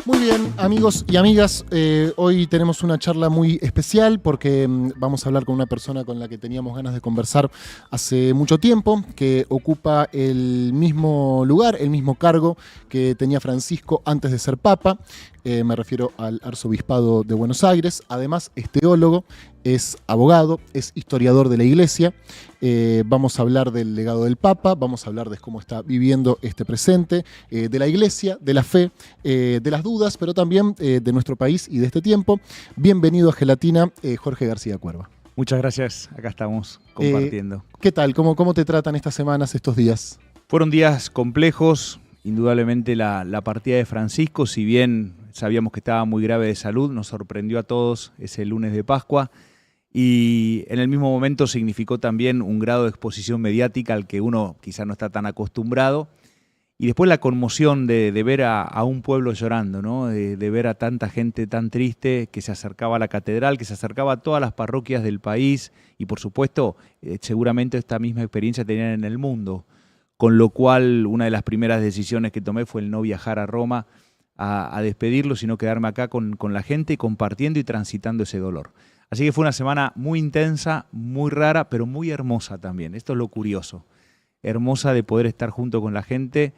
Muy bien, amigos y amigas, hoy tenemos una charla muy especial porque vamos a hablar con una persona con la que teníamos ganas de conversar hace mucho tiempo, que ocupa el mismo lugar, el mismo cargo que tenía Francisco antes de ser papa. Me refiero al arzobispado de Buenos Aires. Además, es teólogo, es abogado, es historiador de la Iglesia. Vamos a hablar del legado del Papa, vamos a hablar de cómo está viviendo este presente, de la Iglesia, de la fe, de las dudas, pero también de nuestro país y de este tiempo. Bienvenido a Gelatina, Jorge García Cuerva. Muchas gracias, acá estamos compartiendo. ¿Qué tal? ¿Cómo te tratan estas semanas, estos días? Fueron días complejos, indudablemente la partida de Francisco, si bien sabíamos que estaba muy grave de salud, nos sorprendió a todos ese lunes de Pascua y en el mismo momento significó también un grado de exposición mediática al que uno quizá no está tan acostumbrado. Y después la conmoción de ver a un pueblo llorando, ¿no? De ver a tanta gente tan triste que se acercaba a la catedral, que se acercaba a todas las parroquias del país y por supuesto seguramente esta misma experiencia tenían en el mundo. Con lo cual una de las primeras decisiones que tomé fue el no viajar a Roma a despedirlo, sino quedarme acá con la gente, compartiendo y transitando ese dolor. Así que fue una semana muy intensa, muy rara, pero muy hermosa también. Esto es lo curioso. Hermosa de poder estar junto con la gente,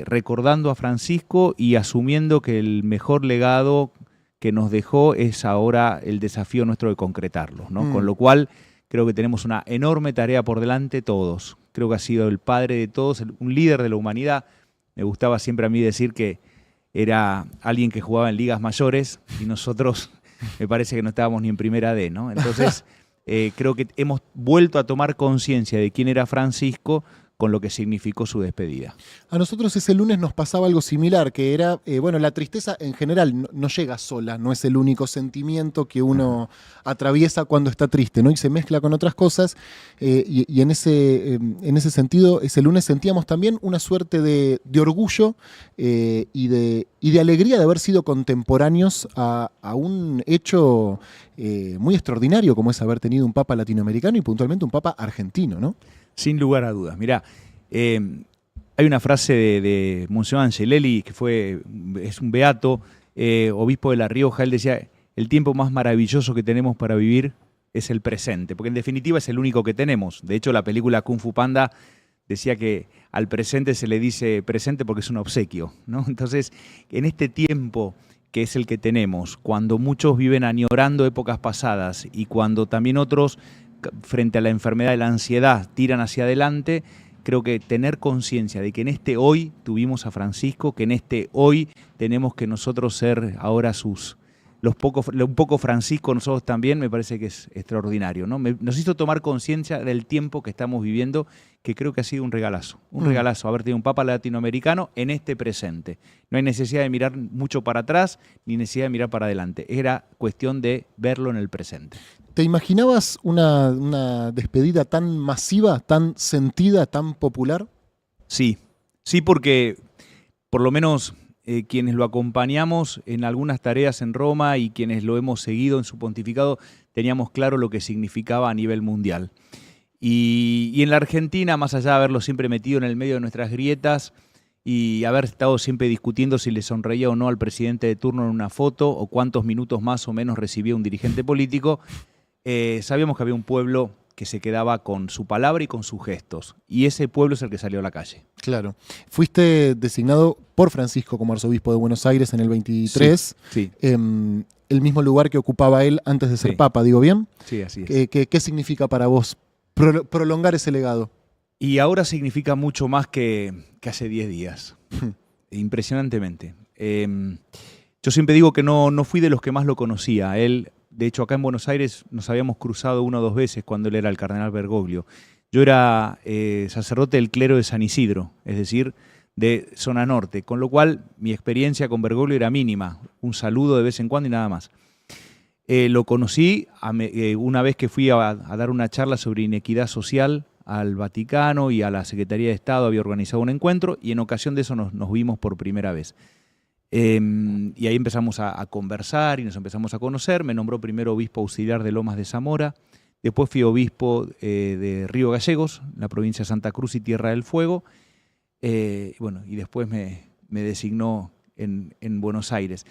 recordando a Francisco y asumiendo que el mejor legado que nos dejó es ahora el desafío nuestro de concretarlo, ¿no? Con lo cual creo que tenemos una enorme tarea por delante todos. Creo que ha sido el padre de todos, un líder de la humanidad. Me gustaba siempre a mí decir que era alguien que jugaba en ligas mayores y nosotros me parece que no estábamos ni en primera D, ¿no? Entonces creo que hemos vuelto a tomar conciencia de quién era Francisco con lo que significó su despedida. A nosotros ese lunes nos pasaba algo similar, que era, bueno, la tristeza en general no llega sola, no es el único sentimiento que uno atraviesa cuando está triste, ¿no? Y se mezcla con otras cosas, y en ese sentido, ese lunes sentíamos también una suerte de orgullo y de alegría de haber sido contemporáneos a un hecho muy extraordinario como es haber tenido un papa latinoamericano y puntualmente un papa argentino, ¿no? Sin lugar a dudas. Mirá, hay una frase de Monseñor Angelelli, que es un beato, obispo de La Rioja. Él decía, el tiempo más maravilloso que tenemos para vivir es el presente, porque en definitiva es el único que tenemos. De hecho, la película Kung Fu Panda decía que al presente se le dice presente porque es un obsequio, ¿no? Entonces, en este tiempo que es el que tenemos, cuando muchos viven añorando épocas pasadas y cuando también otros frente a la enfermedad de la ansiedad tiran hacia adelante, creo que tener conciencia de que en este hoy tuvimos a Francisco, que en este hoy tenemos que nosotros ser ahora un poco Francisco nosotros también, me parece que es extraordinario, ¿no? Nos hizo tomar conciencia del tiempo que estamos viviendo, que creo que ha sido un regalazo haber tenido un papa latinoamericano en este presente. No hay necesidad de mirar mucho para atrás, ni necesidad de mirar para adelante. Era cuestión de verlo en el presente. ¿Te imaginabas una despedida tan masiva, tan sentida, tan popular? Sí, porque por lo menos quienes lo acompañamos en algunas tareas en Roma y quienes lo hemos seguido en su pontificado, teníamos claro lo que significaba a nivel mundial. Y en la Argentina, más allá de haberlo siempre metido en el medio de nuestras grietas y haber estado siempre discutiendo si le sonreía o no al presidente de turno en una foto o cuántos minutos más o menos recibía un dirigente político, sabíamos que había un pueblo que se quedaba con su palabra y con sus gestos. Y ese pueblo es el que salió a la calle. Claro. Fuiste designado por Francisco como arzobispo de Buenos Aires en el 23. Sí. El mismo lugar que ocupaba él antes de ser papa, ¿digo bien? Sí, así es. ¿Qué significa para vos prolongar ese legado? Y ahora significa mucho más que hace 10 días. Impresionantemente. Yo siempre digo que no fui de los que más lo conocía. Él, de hecho, acá en Buenos Aires nos habíamos cruzado 1 o 2 veces cuando él era el cardenal Bergoglio. Yo era sacerdote del clero de San Isidro, es decir, de zona norte, con lo cual mi experiencia con Bergoglio era mínima, un saludo de vez en cuando y nada más. Lo conocí una vez que fui a dar una charla sobre inequidad social al Vaticano y a la Secretaría de Estado, había organizado un encuentro y en ocasión de eso nos vimos por primera vez. Y ahí empezamos a conversar y nos empezamos a conocer. Me nombró primero obispo auxiliar de Lomas de Zamora, después fui obispo de Río Gallegos, la provincia de Santa Cruz y Tierra del Fuego, y después me designó en Buenos Aires.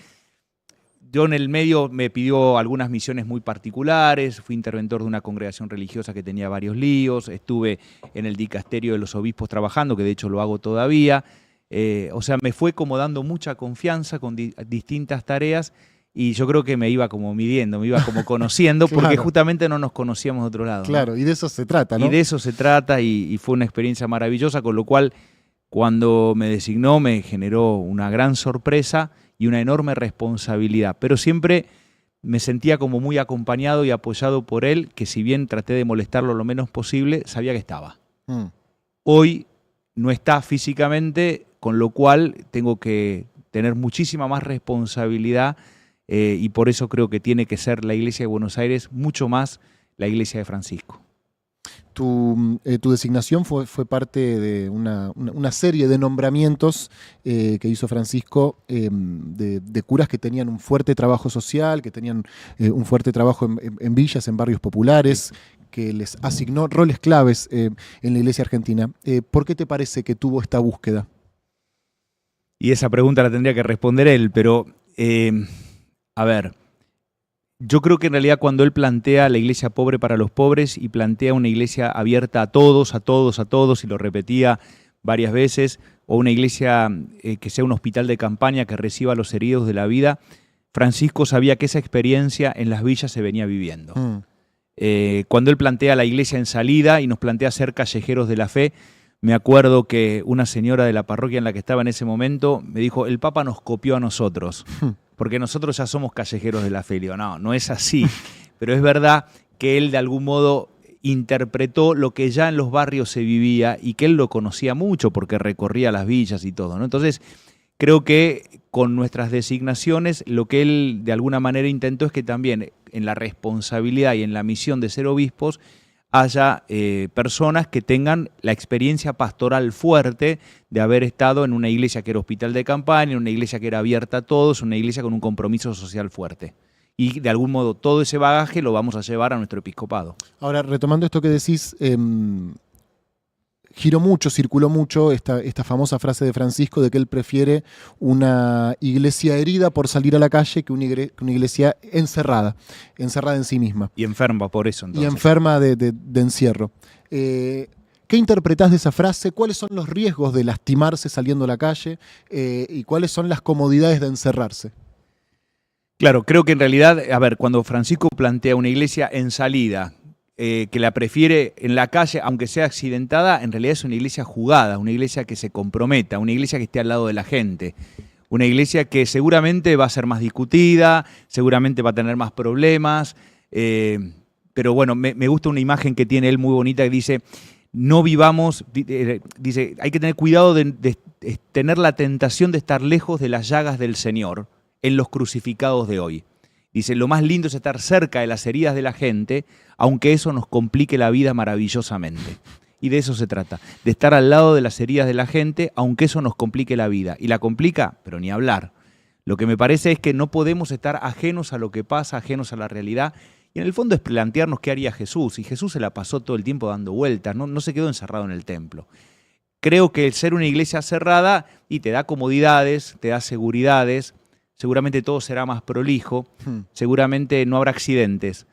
Yo en el medio me pidió algunas misiones muy particulares, fui interventor de una congregación religiosa que tenía varios líos, estuve en el dicasterio de los obispos trabajando, que de hecho lo hago todavía. O sea, me fue como dando mucha confianza con distintas tareas y yo creo que me iba como midiendo, me iba como conociendo, Claro. porque justamente no nos conocíamos de otro lado. Claro, ¿no? y de eso se trata, ¿no? Y de eso se trata y fue una experiencia maravillosa, con lo cual cuando me designó me generó una gran sorpresa y una enorme responsabilidad, pero siempre me sentía como muy acompañado y apoyado por él, que si bien traté de molestarlo lo menos posible, sabía que estaba. Mm. Hoy no está físicamente, con lo cual tengo que tener muchísima más responsabilidad y por eso creo que tiene que ser la Iglesia de Buenos Aires mucho más la Iglesia de Francisco. Tu designación fue parte de una serie de nombramientos que hizo Francisco de curas que tenían un fuerte trabajo social, que tenían un fuerte trabajo en villas, en barrios populares, que les asignó roles claves en la Iglesia argentina. ¿Por qué te parece que tuvo esta búsqueda? Y esa pregunta la tendría que responder él, pero a ver, yo creo que en realidad cuando él plantea la iglesia pobre para los pobres y plantea una iglesia abierta a todos, y lo repetía varias veces, o una iglesia que sea un hospital de campaña que reciba a los heridos de la vida, Francisco sabía que esa experiencia en las villas se venía viviendo. Cuando él plantea la iglesia en salida y nos plantea ser callejeros de la fe, me acuerdo que una señora de la parroquia en la que estaba en ese momento me dijo, el Papa nos copió a nosotros, porque nosotros ya somos callejeros de la fe. Y digo, no, no es así, pero es verdad que él de algún modo interpretó lo que ya en los barrios se vivía y que él lo conocía mucho porque recorría las villas y todo, ¿no? Entonces, creo que con nuestras designaciones lo que él de alguna manera intentó es que también en la responsabilidad y en la misión de ser obispos haya personas que tengan la experiencia pastoral fuerte de haber estado en una iglesia que era hospital de campaña, en una iglesia que era abierta a todos, una iglesia con un compromiso social fuerte. Y de algún modo todo ese bagaje lo vamos a llevar a nuestro episcopado. Ahora, retomando esto que decís, circuló mucho esta famosa frase de Francisco de que él prefiere una iglesia herida por salir a la calle que una iglesia encerrada en sí misma. Y enferma por eso, entonces. Y enferma de encierro. ¿Qué interpretás de esa frase? ¿Cuáles son los riesgos de lastimarse saliendo a la calle? ¿Y cuáles son las comodidades de encerrarse? Claro, creo que en realidad, a ver, cuando Francisco plantea una iglesia en salida, que la prefiere en la calle, aunque sea accidentada, en realidad es una iglesia jugada, una iglesia que se comprometa, una iglesia que esté al lado de la gente, una iglesia que seguramente va a ser más discutida, seguramente va a tener más problemas, pero bueno, me gusta una imagen que tiene él muy bonita que dice, no vivamos, dice, hay que tener cuidado de tener la tentación de estar lejos de las llagas del Señor en los crucificados de hoy. Dice, lo más lindo es estar cerca de las heridas de la gente, aunque eso nos complique la vida maravillosamente. Y de eso se trata, de estar al lado de las heridas de la gente, aunque eso nos complique la vida. Y la complica, pero ni hablar. Lo que me parece es que no podemos estar ajenos a lo que pasa, ajenos a la realidad. Y en el fondo es plantearnos qué haría Jesús. Y Jesús se la pasó todo el tiempo dando vueltas, no se quedó encerrado en el templo. Creo que el ser una iglesia cerrada y te da comodidades, te da seguridades, seguramente todo será más prolijo, seguramente no habrá accidentes,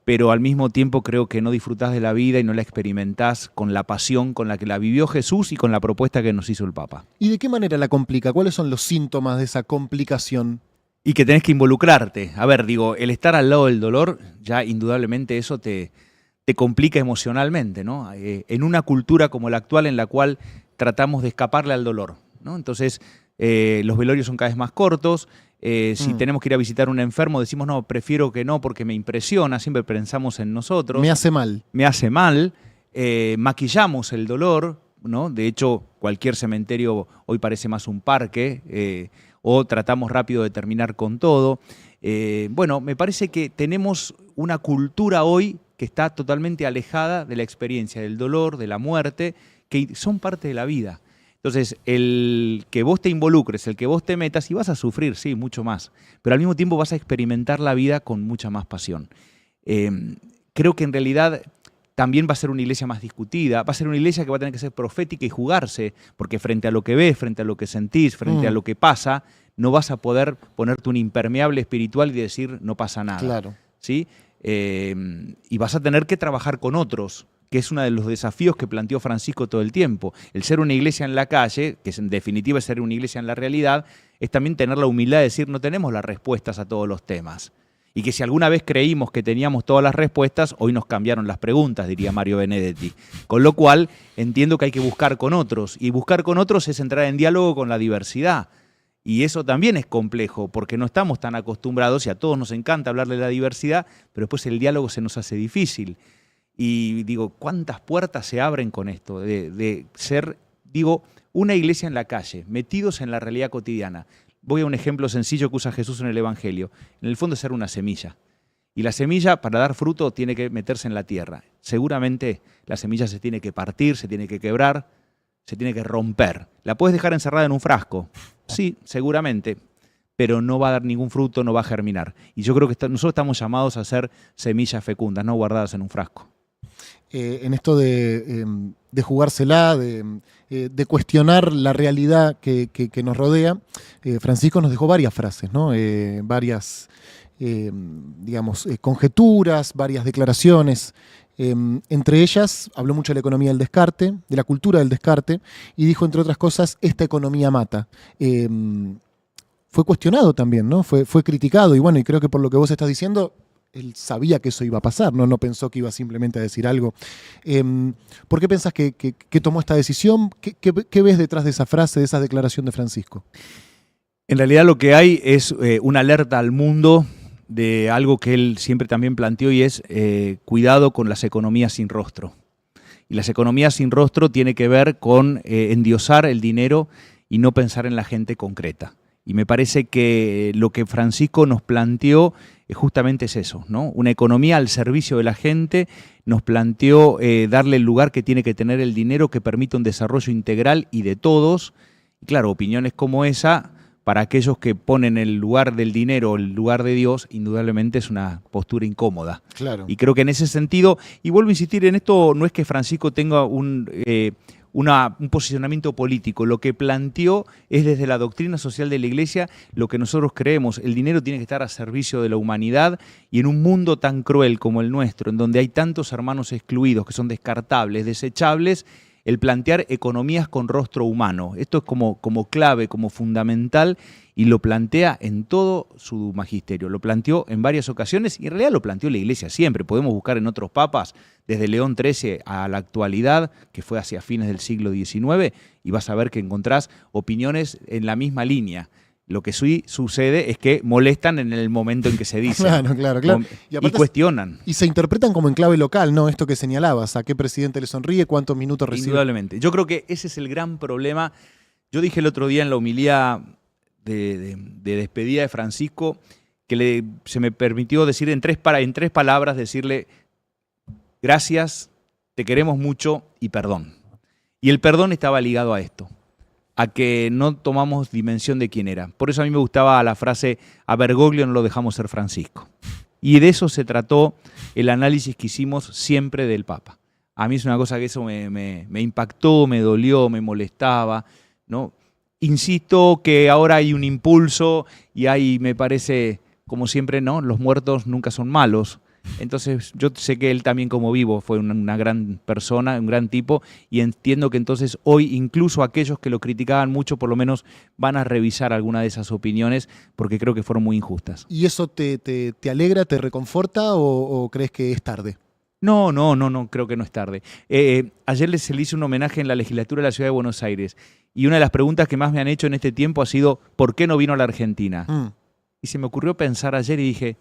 pero al mismo tiempo creo que no disfrutás de la vida y no la experimentás con la pasión con la que la vivió Jesús y con la propuesta que nos hizo el Papa. ¿Y de qué manera la complica? ¿Cuáles son los síntomas de esa complicación? Y que tenés que involucrarte. A ver, digo, el estar al lado del dolor, ya indudablemente eso te complica emocionalmente, ¿no? En una cultura como la actual en la cual tratamos de escaparle al dolor, ¿no? Entonces, los velorios son cada vez más cortos. Si tenemos que ir a visitar a un enfermo, decimos, no, prefiero que no porque me impresiona, siempre pensamos en nosotros. Me hace mal. Me hace mal, maquillamos el dolor, ¿no? De hecho, cualquier cementerio hoy parece más un parque, o tratamos rápido de terminar con todo. Bueno, me parece que tenemos una cultura hoy que está totalmente alejada de la experiencia del dolor, de la muerte, que son parte de la vida. Entonces, el que vos te involucres, el que vos te metas, y vas a sufrir, sí, mucho más, pero al mismo tiempo vas a experimentar la vida con mucha más pasión. Creo que en realidad también va a ser una iglesia más discutida, va a ser una iglesia que va a tener que ser profética y jugarse, porque frente a lo que ves, frente a lo que sentís, frente a lo que pasa, no vas a poder ponerte un impermeable espiritual y decir no pasa nada. Claro. ¿Sí? Y vas a tener que trabajar con otros, que es uno de los desafíos que planteó Francisco todo el tiempo. El ser una iglesia en la calle, que en definitiva es ser una iglesia en la realidad, es también tener la humildad de decir no tenemos las respuestas a todos los temas. Y que si alguna vez creímos que teníamos todas las respuestas, hoy nos cambiaron las preguntas, diría Mario Benedetti. Con lo cual, entiendo que hay que buscar con otros. Y buscar con otros es entrar en diálogo con la diversidad. Y eso también es complejo, porque no estamos tan acostumbrados, y a todos nos encanta hablar de la diversidad, pero después el diálogo se nos hace difícil. Y digo, ¿cuántas puertas se abren con esto? De ser, digo, una iglesia en la calle, metidos en la realidad cotidiana. Voy a un ejemplo sencillo que usa Jesús en el Evangelio. En el fondo es ser una semilla. Y la semilla, para dar fruto, tiene que meterse en la tierra. Seguramente la semilla se tiene que partir, se tiene que quebrar, se tiene que romper. ¿La puedes dejar encerrada en un frasco? Sí, seguramente, pero no va a dar ningún fruto, no va a germinar. Y yo creo que nosotros estamos llamados a ser semillas fecundas, no guardadas en un frasco. En esto de jugársela, de cuestionar la realidad que nos rodea, Francisco nos dejó varias frases, ¿no? Varias, digamos, conjeturas, varias declaraciones. Entre ellas habló mucho de la economía del descarte, de la cultura del descarte, y dijo, entre otras cosas, esta economía mata. Fue cuestionado también, ¿no? Fue criticado, y bueno, y creo que por lo que vos estás diciendo, él sabía que eso iba a pasar, no pensó que iba simplemente a decir algo. ¿Por qué pensás que tomó esta decisión? ¿Qué ves detrás de esa frase, de esa declaración de Francisco? En realidad lo que hay es una alerta al mundo de algo que él siempre también planteó, y es cuidado con las economías sin rostro. Y las economías sin rostro tiene que ver con endiosar el dinero y no pensar en la gente concreta. Y me parece que lo que Francisco nos planteó justamente es eso, ¿no? Una economía al servicio de la gente, nos planteó darle el lugar que tiene que tener el dinero, que permita un desarrollo integral y de todos. Y claro, opiniones como esa, para aquellos que ponen el lugar del dinero, el lugar de Dios, indudablemente es una postura incómoda. Claro. Y creo que en ese sentido, y vuelvo a insistir en esto, no es que Francisco tenga un posicionamiento político. Lo que planteó es desde la doctrina social de la Iglesia lo que nosotros creemos. El dinero tiene que estar a servicio de la humanidad, y en un mundo tan cruel como el nuestro, en donde hay tantos hermanos excluidos que son descartables, desechables, el plantear economías con rostro humano. Esto es como clave, como fundamental, y lo plantea en todo su magisterio. Lo planteó en varias ocasiones, y en realidad lo planteó la Iglesia siempre. Podemos buscar en otros papas, desde León XIII a la actualidad, que fue hacia fines del siglo XIX, y vas a ver que encontrás opiniones en la misma línea. Lo que sí sucede es que molestan en el momento en que se dice. Claro. Y cuestionan. Y se interpretan como en clave local, ¿no? Esto que señalabas, ¿a qué presidente le sonríe? ¿Cuántos minutos recibe? Indudablemente. Yo creo que ese es el gran problema. Yo dije el otro día en la homilía de despedida de Francisco que se me permitió decir en tres palabras, decirle gracias, te queremos mucho y perdón. Y el perdón estaba ligado a esto, a que no tomamos dimensión de quién era. Por eso a mí me gustaba la frase, a Bergoglio no lo dejamos ser Francisco. Y de eso se trató el análisis que hicimos siempre del Papa. A mí es una cosa que eso me impactó, me dolió, me molestaba, ¿no? Insisto que ahora hay un impulso y hay, me parece, como siempre, ¿no? Los muertos nunca son malos. Entonces yo sé que él también, como vivo, fue una gran persona, un gran tipo, y entiendo que entonces hoy incluso aquellos que lo criticaban mucho por lo menos van a revisar alguna de esas opiniones, porque creo que fueron muy injustas. ¿Y eso te alegra, te reconforta o crees que es tarde? No, creo que no es tarde. Ayer se le hizo un homenaje en la legislatura de la Ciudad de Buenos Aires, y una de las preguntas que más me han hecho en este tiempo ha sido ¿por qué no vino a la Argentina? Y se me ocurrió pensar ayer y dije,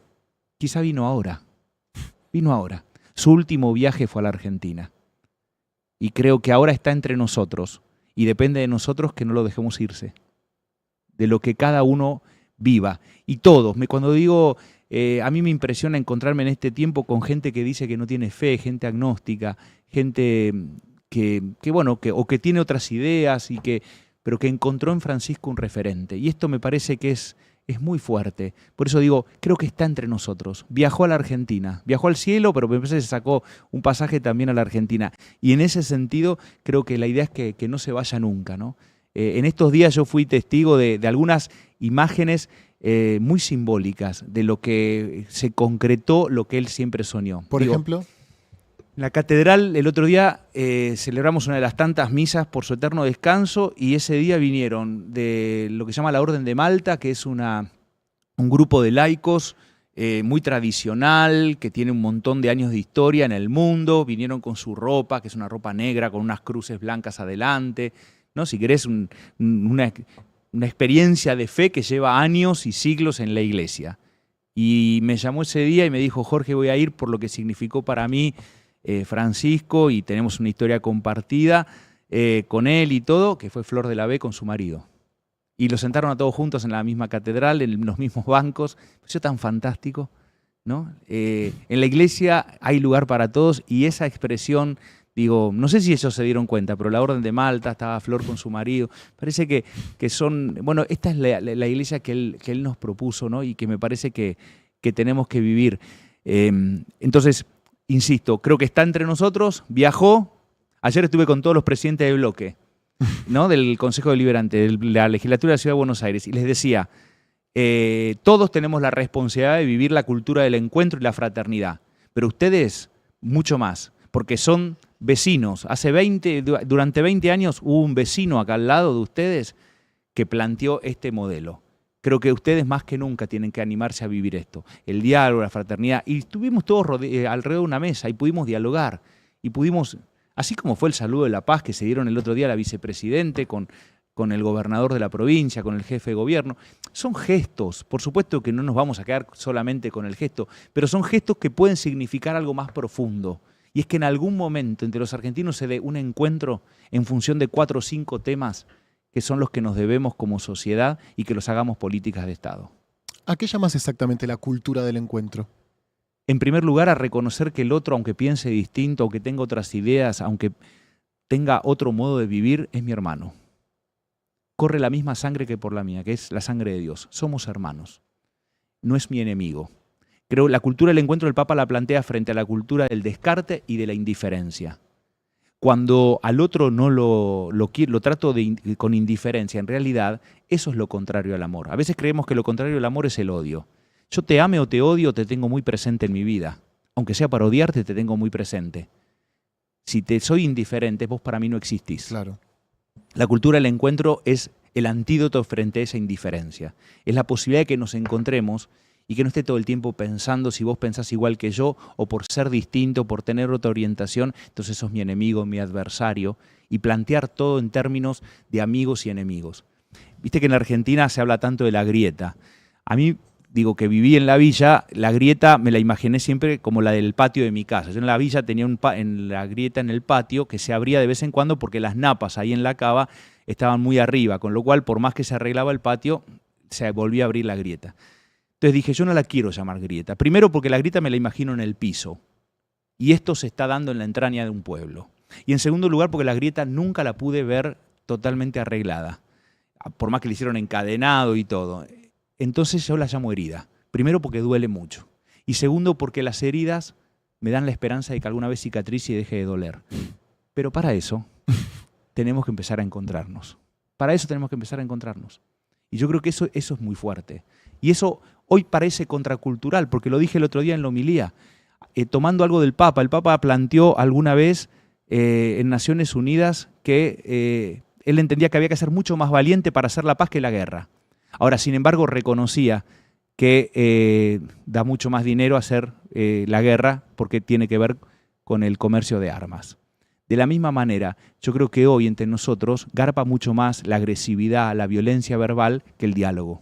quizá vino ahora. Vino ahora. Su último viaje fue a la Argentina. Y creo que ahora está entre nosotros. Y depende de nosotros que no lo dejemos irse. De lo que cada uno viva. Y todos. Cuando digo, a mí me impresiona encontrarme en este tiempo con gente que dice que no tiene fe, gente agnóstica, gente que tiene otras ideas, pero que encontró en Francisco un referente. Y esto me parece que es muy fuerte. Por eso digo, creo que está entre nosotros. Viajó a la Argentina, viajó al cielo, pero me parece que se sacó un pasaje también a la Argentina. Y en ese sentido, creo que la idea es que no se vaya nunca, ¿no? En estos días yo fui testigo de algunas imágenes muy simbólicas de lo que se concretó, lo que él siempre soñó. Por ejemplo, en la catedral el otro día celebramos una de las tantas misas por su eterno descanso y ese día vinieron de lo que se llama la Orden de Malta, que es un grupo de laicos muy tradicional, que tiene un montón de años de historia en el mundo. Vinieron con su ropa, que es una ropa negra con unas cruces blancas adelante, ¿no? Si querés, una experiencia de fe que lleva años y siglos en la iglesia. Y me llamó ese día y me dijo: Jorge, voy a ir por lo que significó para mí Francisco, y tenemos una historia compartida con él y todo, que fue Flor de la B con su marido. Y los sentaron a todos juntos en la misma catedral, en los mismos bancos. Eso tan fantástico, ¿no? En la iglesia hay lugar para todos, y esa expresión, digo, no sé si ellos se dieron cuenta, pero la Orden de Malta, estaba Flor con su marido, parece que son, bueno, esta es la iglesia que él nos propuso, ¿no? Y que me parece que tenemos que vivir. Entonces, insisto, creo que está entre nosotros, viajó. Ayer estuve con todos los presidentes de bloque, ¿no? Del Consejo Deliberante, de la Legislatura de la Ciudad de Buenos Aires, y les decía, todos tenemos la responsabilidad de vivir la cultura del encuentro y la fraternidad, pero ustedes mucho más, porque son vecinos. Durante 20 años hubo un vecino acá al lado de ustedes que planteó este modelo. Creo que ustedes más que nunca tienen que animarse a vivir esto, el diálogo, la fraternidad. Y estuvimos todos alrededor de una mesa y pudimos dialogar. Y pudimos, así como fue el saludo de la paz que se dieron el otro día a la vicepresidente con el gobernador de la provincia, con el jefe de gobierno. Son gestos, por supuesto que no nos vamos a quedar solamente con el gesto, pero son gestos que pueden significar algo más profundo. Y es que en algún momento entre los argentinos se dé un encuentro en función de 4 o 5 temas que son los que nos debemos como sociedad, y que los hagamos políticas de Estado. ¿a qué llamas exactamente la cultura del encuentro? En primer lugar, a reconocer que el otro, aunque piense distinto, aunque tenga otras ideas, aunque tenga otro modo de vivir, es mi hermano. Corre la misma sangre que por la mía, que es la sangre de Dios. Somos hermanos. No es mi enemigo. Creo que la cultura del encuentro el Papa la plantea frente a la cultura del descarte y de la indiferencia. Cuando al otro no lo trato con indiferencia, en realidad eso es lo contrario al amor. A veces creemos que lo contrario al amor es el odio. Yo te ame o te odio, te tengo muy presente en mi vida. Aunque sea para odiarte, te tengo muy presente. Si te soy indiferente, vos para mí no existís. Claro. La cultura del encuentro es el antídoto frente a esa indiferencia. Es la posibilidad de que nos encontremos y que no esté todo el tiempo pensando si vos pensás igual que yo, o por ser distinto, por tener otra orientación, entonces sos mi enemigo, mi adversario, y plantear todo en términos de amigos y enemigos. Viste que en la Argentina se habla tanto de la grieta. A mí, digo que viví en la villa, la grieta me la imaginé siempre como la del patio de mi casa. Yo en la villa tenía la grieta en el patio que se abría de vez en cuando porque las napas ahí en la cava estaban muy arriba, con lo cual por más que se arreglaba el patio, se volvía a abrir la grieta. Entonces dije, yo no la quiero llamar grieta. Primero porque la grieta me la imagino en el piso. Y esto se está dando en la entraña de un pueblo. Y en segundo lugar porque la grieta nunca la pude ver totalmente arreglada. Por más que le hicieron encadenado y todo. Entonces yo la llamo herida. Primero porque duele mucho. Y segundo porque las heridas me dan la esperanza de que alguna vez cicatrice y deje de doler. Pero para eso tenemos que empezar a encontrarnos. Para eso tenemos que empezar a encontrarnos. Y yo creo que eso es muy fuerte. Y eso hoy parece contracultural, porque lo dije el otro día en la homilía, tomando algo del Papa. El Papa planteó alguna vez en Naciones Unidas que él entendía que había que ser mucho más valiente para hacer la paz que la guerra. Ahora, sin embargo, reconocía que da mucho más dinero hacer la guerra porque tiene que ver con el comercio de armas. De la misma manera, yo creo que hoy entre nosotros garpa mucho más la agresividad, la violencia verbal que el diálogo.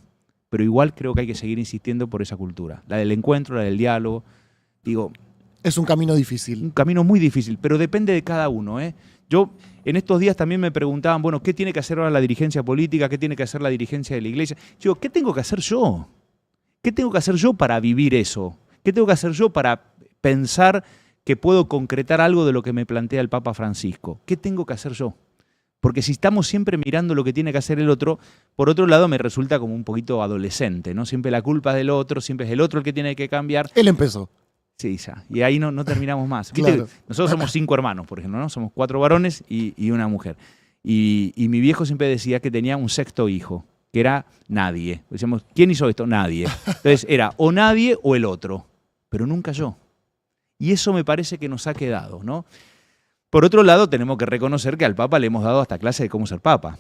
Pero igual creo que hay que seguir insistiendo por esa cultura, la del encuentro, la del diálogo. Digo, es un camino difícil. Un camino muy difícil, pero depende de cada uno. Yo, en estos días también me preguntaban, bueno, ¿qué tiene que hacer ahora la dirigencia política? ¿Qué tiene que hacer la dirigencia de la iglesia? Yo, ¿qué tengo que hacer yo? ¿Qué tengo que hacer yo para vivir eso? ¿Qué tengo que hacer yo para pensar que puedo concretar algo de lo que me plantea el Papa Francisco? ¿Qué tengo que hacer yo? Porque si estamos siempre mirando lo que tiene que hacer el otro, por otro lado me resulta como un poquito adolescente, ¿no? Siempre la culpa es del otro, siempre es el otro el que tiene que cambiar. Él empezó. Sí, ya. Y ahí no terminamos más. Claro. Nosotros somos 5 hermanos, por ejemplo, ¿no? Somos 4 varones y una mujer. Y mi viejo siempre decía que tenía un sexto hijo, que era nadie. Decíamos, ¿quién hizo esto? Nadie. Entonces era o nadie o el otro, pero nunca yo. Y eso me parece que nos ha quedado, ¿no? Por otro lado, tenemos que reconocer que al Papa le hemos dado hasta clase de cómo ser Papa.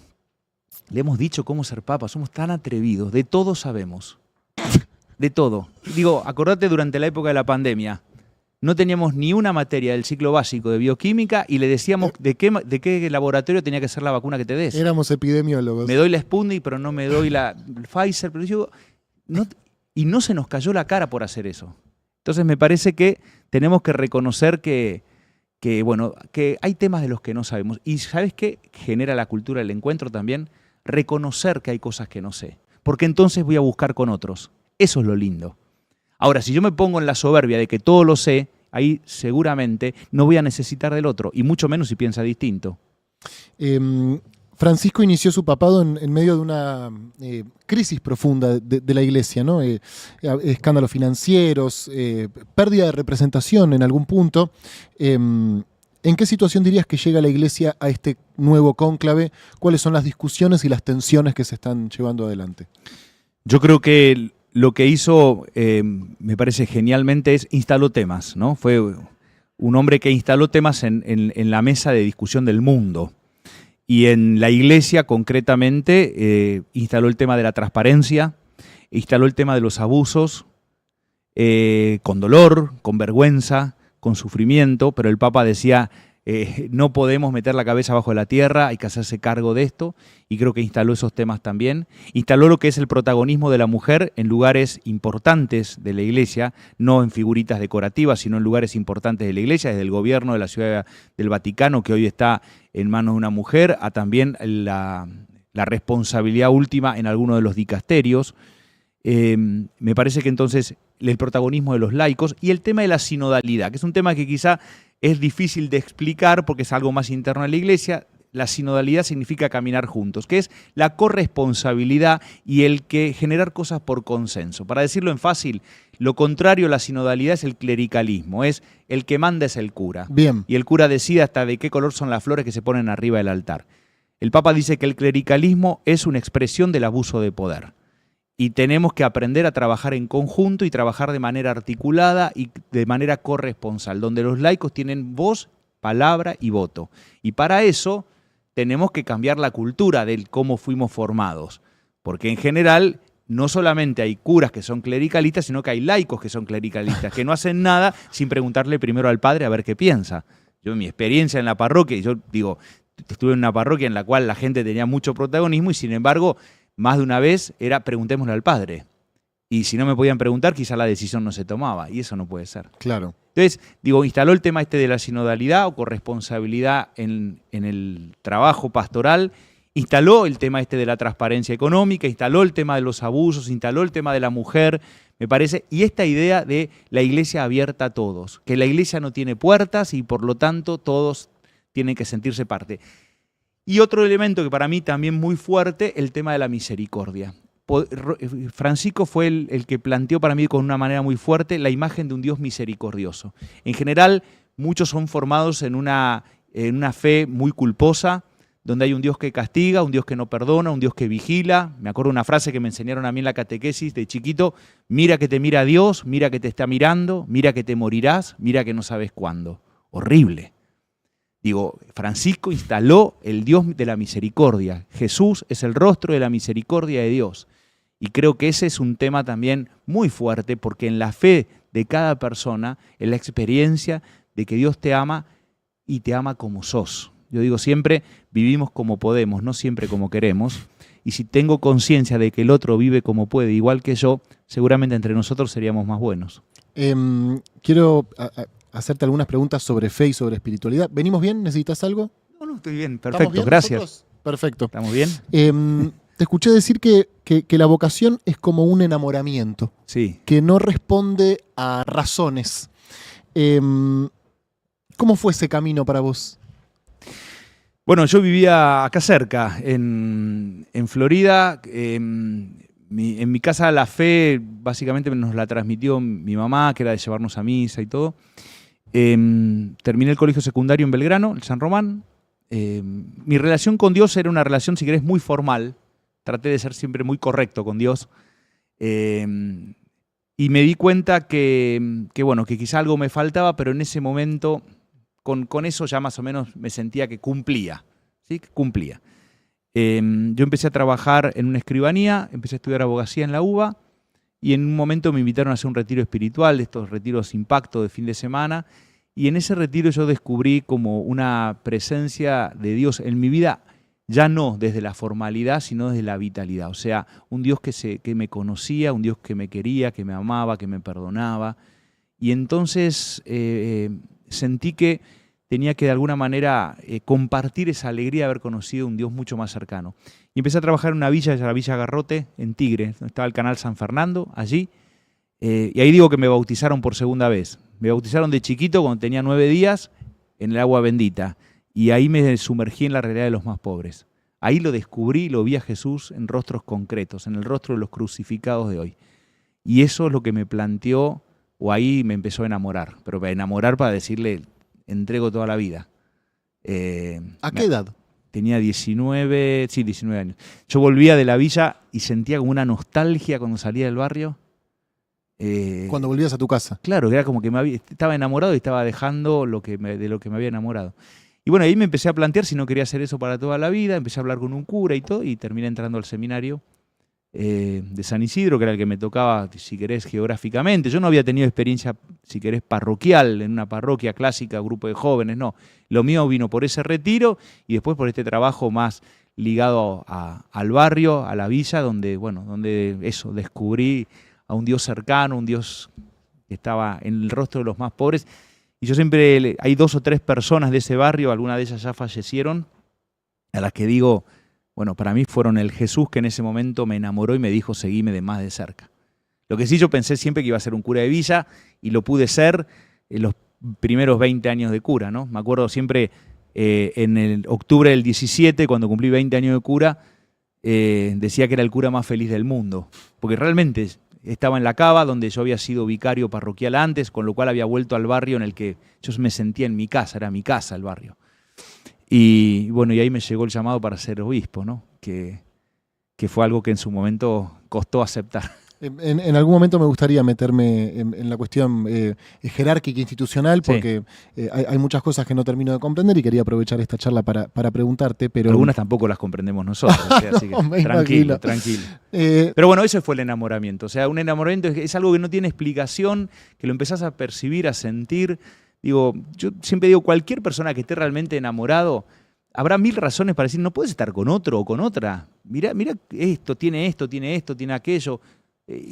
Le hemos dicho cómo ser Papa, somos tan atrevidos, de todo sabemos. De todo. Digo, acordate durante la época de la pandemia, no teníamos ni una materia del ciclo básico de bioquímica y le decíamos de qué laboratorio tenía que ser la vacuna que te des. Éramos epidemiólogos. Me doy la Sputnik, pero no me doy la Pfizer. Pero yo, y no se nos cayó la cara por hacer eso. Entonces me parece que tenemos que reconocer que hay temas de los que no sabemos. Y ¿sabes qué genera la cultura del encuentro también? Reconocer que hay cosas que no sé. Porque entonces voy a buscar con otros. Eso es lo lindo. Ahora, si yo me pongo en la soberbia de que todo lo sé, ahí seguramente no voy a necesitar del otro, y mucho menos si piensa distinto. Francisco inició su papado en medio de una crisis profunda de la Iglesia, ¿no? Escándalos financieros, pérdida de representación en algún punto. ¿En qué situación dirías que llega la Iglesia a este nuevo cónclave? ¿Cuáles son las discusiones y las tensiones que se están llevando adelante? Yo creo que lo que hizo, me parece genialmente, es instaló temas, ¿no? Fue un hombre que instaló temas en la mesa de discusión del mundo. Y en la Iglesia, concretamente, instaló el tema de la transparencia, instaló el tema de los abusos, con dolor, con vergüenza, con sufrimiento, pero el Papa decía, no podemos meter la cabeza bajo la tierra, hay que hacerse cargo de esto, y creo que instaló esos temas también. Instaló lo que es el protagonismo de la mujer en lugares importantes de la Iglesia, no en figuritas decorativas, sino en lugares importantes de la Iglesia, desde el gobierno de la Ciudad del Vaticano, que hoy está en manos de una mujer, a también la responsabilidad última en alguno de los dicasterios. Me parece que entonces el protagonismo de los laicos y el tema de la sinodalidad, que es un tema que quizá es difícil de explicar porque es algo más interno a la Iglesia. La sinodalidad significa caminar juntos, que es la corresponsabilidad y el que generar cosas por consenso. Para decirlo en fácil, lo contrario a la sinodalidad es el clericalismo, es el que manda es el cura. Bien. Y el cura decide hasta de qué color son las flores que se ponen arriba del altar. El Papa dice que el clericalismo es una expresión del abuso de poder. Y tenemos que aprender a trabajar en conjunto y trabajar de manera articulada y de manera corresponsal, donde los laicos tienen voz, palabra y voto. Y para eso tenemos que cambiar la cultura de cómo fuimos formados. Porque en general no solamente hay curas que son clericalistas, sino que hay laicos que son clericalistas, que no hacen nada sin preguntarle primero al padre a ver qué piensa. Yo, en mi experiencia en la parroquia, yo digo, estuve en una parroquia en la cual la gente tenía mucho protagonismo y sin embargo, más de una vez era preguntémosle al padre. Y si no me podían preguntar, quizá la decisión no se tomaba. Y eso no puede ser. Claro. Entonces, digo, instaló el tema este de la sinodalidad o corresponsabilidad en el trabajo pastoral, instaló el tema este de la transparencia económica, instaló el tema de los abusos, instaló el tema de la mujer, me parece, y esta idea de la Iglesia abierta a todos, que la Iglesia no tiene puertas y por lo tanto todos tienen que sentirse parte. Y otro elemento que para mí también muy fuerte, el tema de la misericordia. Francisco fue el que planteó para mí con una manera muy fuerte la imagen de un Dios misericordioso. En general, muchos son formados en una fe muy culposa, donde hay un Dios que castiga, un Dios que no perdona, un Dios que vigila. Me acuerdo una frase que me enseñaron a mí en la catequesis de chiquito: mira que te mira Dios, mira que te está mirando, mira que te morirás, mira que no sabes cuándo. Horrible. Digo, Francisco instaló el Dios de la misericordia. Jesús es el rostro de la misericordia de Dios. Y creo que ese es un tema también muy fuerte, porque en la fe de cada persona, en la experiencia de que Dios te ama y te ama como sos. Yo digo siempre, vivimos como podemos, no siempre como queremos. Y si tengo conciencia de que el otro vive como puede, igual que yo, seguramente entre nosotros seríamos más buenos. Quiero hacerte algunas preguntas sobre fe y sobre espiritualidad. ¿Venimos bien? ¿Necesitas algo? No, estoy bien, perfecto, bien gracias. Nosotros? Perfecto. ¿Estamos bien? Te escuché decir que la vocación es como un enamoramiento, Sí. que no responde a razones. ¿Cómo fue ese camino para vos? Bueno, yo vivía acá cerca, en Florida. En mi casa la fe básicamente nos la transmitió mi mamá, que era de llevarnos a misa y todo. Terminé el colegio secundario en Belgrano, el San Román. mi relación con Dios era una relación, si querés, muy formal. Traté de ser siempre muy correcto con Dios. Y me di cuenta que quizá algo me faltaba, pero en ese momento, con eso ya más o menos me sentía que cumplía. ¿Sí? Que cumplía. Yo empecé a trabajar en una escribanía, empecé a estudiar abogacía en la UBA, y en un momento me invitaron a hacer un retiro espiritual, de estos retiros impacto de fin de semana, y en ese retiro yo descubrí como una presencia de Dios en mi vida, ya no desde la formalidad, sino desde la vitalidad. O sea, un Dios que me conocía, un Dios que me quería, que me amaba, que me perdonaba. Y entonces sentí que tenía que de alguna manera compartir esa alegría de haber conocido un Dios mucho más cercano. Y empecé a trabajar en una villa, la Villa Garrote, en Tigre, donde estaba el canal San Fernando, allí. Y ahí digo que me bautizaron por segunda vez. Me bautizaron de chiquito cuando tenía 9 días en el agua bendita. Y ahí me sumergí en la realidad de los más pobres. Ahí lo descubrí, lo vi a Jesús en rostros concretos, en el rostro de los crucificados de hoy. Y eso es lo que me planteó, o ahí me empezó a enamorar. Pero para enamorar, para decirle, entrego toda la vida. ¿A qué edad? Tenía 19 años. Yo volvía de la villa y sentía como una nostalgia cuando salía del barrio. Cuando volvías a tu casa. Claro, era como que estaba enamorado y estaba dejando de lo que me había enamorado. Y bueno, ahí me empecé a plantear si no quería hacer eso para toda la vida, empecé a hablar con un cura y todo, y terminé entrando al seminario de San Isidro, que era el que me tocaba, si querés, geográficamente. Yo no había tenido experiencia, si querés, parroquial, en una parroquia clásica, grupo de jóvenes, no. Lo mío vino por ese retiro y después por este trabajo más ligado al barrio, a la villa, donde eso, descubrí a un Dios cercano, un Dios que estaba en el rostro de los más pobres. Y yo siempre, hay 2 o 3 personas de ese barrio, algunas de ellas ya fallecieron, a las que digo, bueno, para mí fueron el Jesús que en ese momento me enamoró y me dijo, seguime de más de cerca. Lo que sí, yo pensé siempre que iba a ser un cura de villa, y lo pude ser en los primeros 20 años de cura, ¿no? Me acuerdo siempre en el octubre del 17, cuando cumplí 20 años de cura, decía que era el cura más feliz del mundo, porque realmente estaba en la Cava, donde yo había sido vicario parroquial antes, con lo cual había vuelto al barrio en el que yo me sentía en mi casa, era mi casa el barrio. Y bueno, y ahí me llegó el llamado para ser obispo, ¿no? Que fue algo que en su momento costó aceptar. En algún momento me gustaría meterme en la cuestión jerárquica institucional, porque hay muchas cosas que no termino de comprender y quería aprovechar esta charla para preguntarte. Pero algunas tampoco las comprendemos nosotros, así que tranquilo. Pero bueno, eso fue el enamoramiento. O sea, un enamoramiento es algo que no tiene explicación, que lo empezás a percibir, a sentir. Digo, yo siempre digo, cualquier persona que esté realmente enamorado, habrá 1000 razones para decir, no puedes estar con otro o con otra. Mira esto, tiene aquello.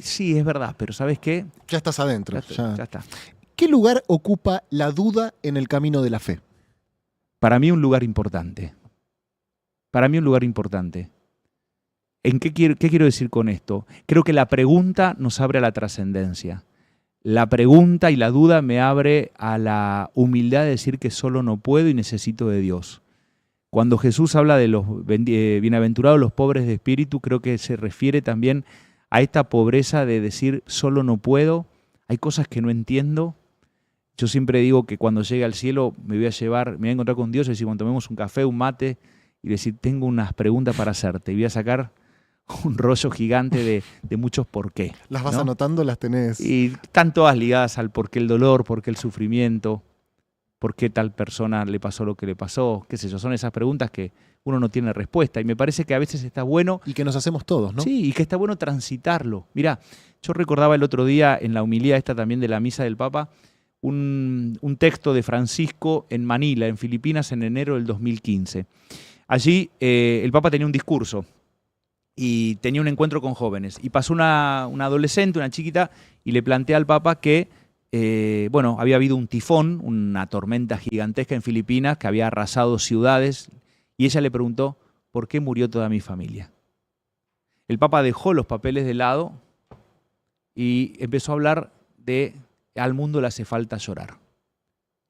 Sí, es verdad, pero ¿sabes qué? Ya estás adentro. Ya está. ¿Qué lugar ocupa la duda en el camino de la fe? Para mí un lugar importante. ¿Qué quiero decir con esto? Creo que la pregunta nos abre a la trascendencia. La pregunta y la duda me abre a la humildad de decir que solo no puedo y necesito de Dios. Cuando Jesús habla de los bienaventurados los pobres de espíritu, creo que se refiere también a esta pobreza de decir solo no puedo, hay cosas que no entiendo. Yo siempre digo que cuando llegue al cielo me voy a encontrar con Dios y decir, cuando tomemos un café, un mate, y decir, tengo unas preguntas para hacerte, y voy a sacar un rollo gigante de muchos por qué. ¿Las vas anotando? ¿Las tenés? Y están todas ligadas al por qué el dolor, por qué el sufrimiento, por qué tal persona le pasó lo que le pasó, qué sé yo. Son esas preguntas que uno no tiene respuesta. Y me parece que a veces está bueno... Y que nos hacemos todos, ¿no? Sí, y que está bueno transitarlo. Mirá, yo recordaba el otro día en la homilía esta también de la misa del Papa, un texto de Francisco en Manila, en Filipinas, en enero del 2015. Allí el Papa tenía un discurso y tenía un encuentro con jóvenes. Y pasó una adolescente, una chiquita, y le plantea al Papa que había habido un tifón, una tormenta gigantesca en Filipinas que había arrasado ciudades, y ella le preguntó, ¿por qué murió toda mi familia? El Papa dejó los papeles de lado y empezó a hablar de al mundo le hace falta llorar.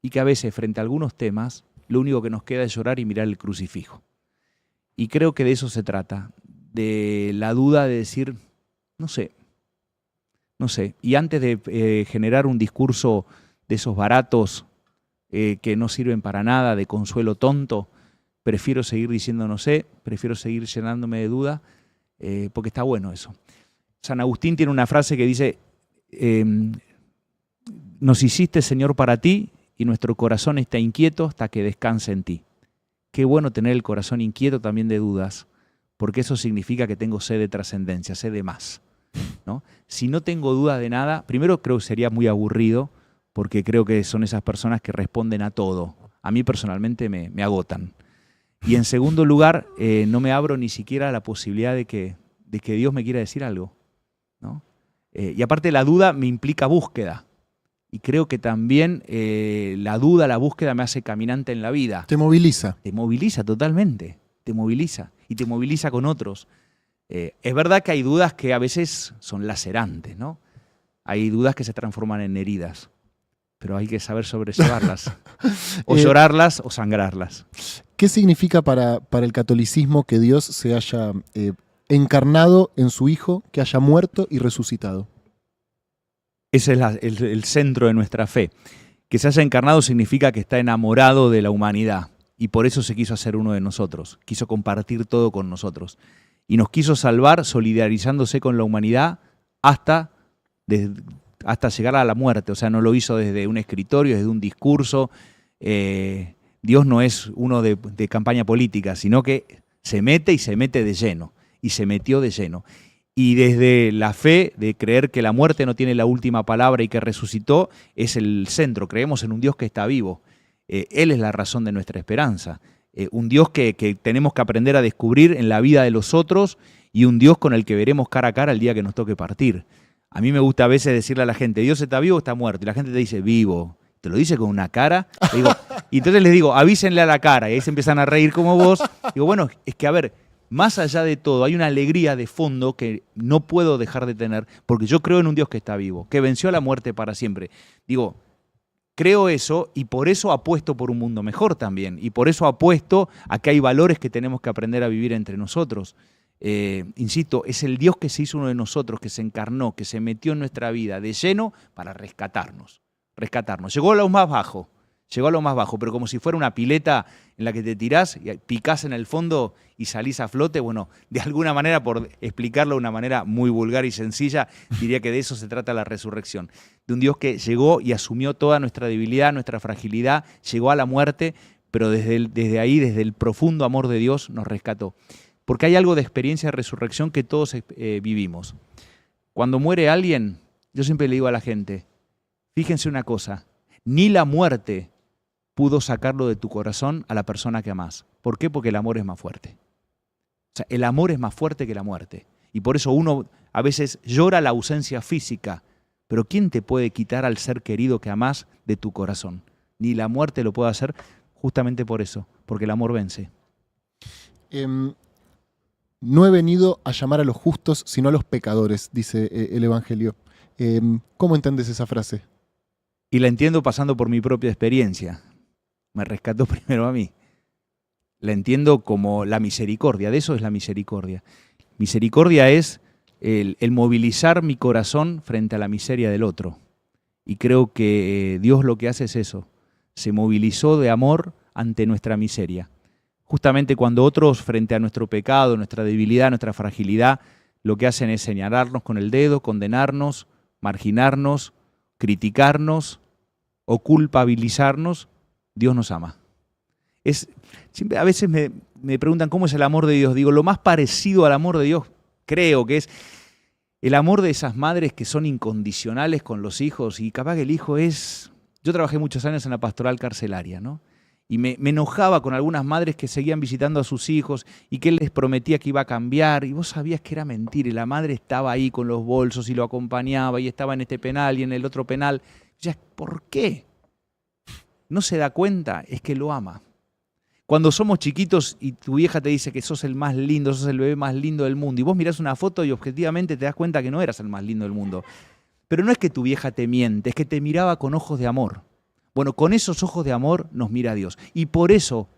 Y que a veces, frente a algunos temas, lo único que nos queda es llorar y mirar el crucifijo. Y creo que de eso se trata, de la duda de decir, no sé. Y antes de generar un discurso de esos baratos que no sirven para nada, de consuelo tonto, prefiero seguir diciendo no sé, prefiero seguir llenándome de duda, porque está bueno eso. San Agustín tiene una frase que dice, nos hiciste, Señor, para ti, y nuestro corazón está inquieto hasta que descanse en ti. Qué bueno tener el corazón inquieto también de dudas, porque eso significa que tengo sed de trascendencia, sed de más, ¿no? Si no tengo duda de nada, primero creo que sería muy aburrido, porque creo que son esas personas que responden a todo. A mí personalmente me agotan. Y en segundo lugar, no me abro ni siquiera a la posibilidad de que Dios me quiera decir algo, ¿no? Y aparte la duda me implica búsqueda. Y creo que también la duda, la búsqueda me hace caminante en la vida. Te moviliza. Te moviliza totalmente, te moviliza y te moviliza con otros. Es verdad que hay dudas que a veces son lacerantes, ¿no? Hay dudas que se transforman en heridas, pero hay que saber sobrellevarlas, o llorarlas o sangrarlas. ¿Qué significa para el catolicismo que Dios se haya encarnado en su Hijo, que haya muerto y resucitado? Ese es el centro de nuestra fe. Que se haya encarnado significa que está enamorado de la humanidad y por eso se quiso hacer uno de nosotros, quiso compartir todo con nosotros y nos quiso salvar solidarizándose con la humanidad hasta llegar a la muerte. O sea, no lo hizo desde un escritorio, desde un discurso. Dios no es uno de campaña política, sino que se mete y se mete de lleno, y se metió de lleno. Y desde la fe de creer que la muerte no tiene la última palabra y que resucitó, es el centro. Creemos en un Dios que está vivo. Él es la razón de nuestra esperanza. Un Dios que tenemos que aprender a descubrir en la vida de los otros y un Dios con el que veremos cara a cara el día que nos toque partir. A mí me gusta a veces decirle a la gente, ¿Dios está vivo o está muerto? Y la gente te dice, vivo. Te lo dice con una cara. Y entonces les digo, avísenle a la cara. Y ahí se empiezan a reír como vos. Digo, bueno, es que a ver, más allá de todo, hay una alegría de fondo que no puedo dejar de tener, porque yo creo en un Dios que está vivo, que venció a la muerte para siempre. Digo, creo eso y por eso apuesto por un mundo mejor también. Y por eso apuesto a que hay valores que tenemos que aprender a vivir entre nosotros. Insisto, es el Dios que se hizo uno de nosotros, que se encarnó, que se metió en nuestra vida de lleno para rescatarnos. Llegó a lo más bajo, pero como si fuera una pileta en la que te tirás y picás en el fondo y salís a flote. Bueno, de alguna manera, por explicarlo de una manera muy vulgar y sencilla, diría que de eso se trata la resurrección. De un Dios que llegó y asumió toda nuestra debilidad, nuestra fragilidad, llegó a la muerte, pero desde ahí, desde el profundo amor de Dios, nos rescató. Porque hay algo de experiencia de resurrección que todos vivimos. Cuando muere alguien, yo siempre le digo a la gente, fíjense una cosa, ni la muerte pudo sacarlo de tu corazón a la persona que amás. ¿Por qué? Porque el amor es más fuerte. O sea, el amor es más fuerte que la muerte. Y por eso uno a veces llora la ausencia física, pero ¿quién te puede quitar al ser querido que amás de tu corazón? Ni la muerte lo puede hacer justamente por eso, porque el amor vence. No he venido a llamar a los justos, sino a los pecadores, dice el Evangelio. ¿Cómo entiendes esa frase? Y la entiendo pasando por mi propia experiencia. Me rescató primero a mí. La entiendo como la misericordia, de eso es la misericordia. Misericordia es el movilizar mi corazón frente a la miseria del otro. Y creo que Dios lo que hace es eso, se movilizó de amor ante nuestra miseria. Justamente cuando otros, frente a nuestro pecado, nuestra debilidad, nuestra fragilidad, lo que hacen es señalarnos con el dedo, condenarnos, marginarnos, criticarnos o culpabilizarnos, Dios nos ama. Siempre, a veces me preguntan cómo es el amor de Dios. Digo, lo más parecido al amor de Dios creo que es el amor de esas madres que son incondicionales con los hijos y capaz que el hijo es... Yo trabajé muchos años en la pastoral carcelaria, ¿no? Y me enojaba con algunas madres que seguían visitando a sus hijos y que él les prometía que iba a cambiar y vos sabías que era mentira y la madre estaba ahí con los bolsos y lo acompañaba y estaba en este penal y en el otro penal. Y decías, ¿por qué? ¿No se da cuenta? Es que lo ama. Cuando somos chiquitos y tu vieja te dice que sos el más lindo, sos el bebé más lindo del mundo y vos mirás una foto y objetivamente te das cuenta que no eras el más lindo del mundo. Pero no es que tu vieja te miente, es que te miraba con ojos de amor. Bueno, con esos ojos de amor nos mira Dios. Y por eso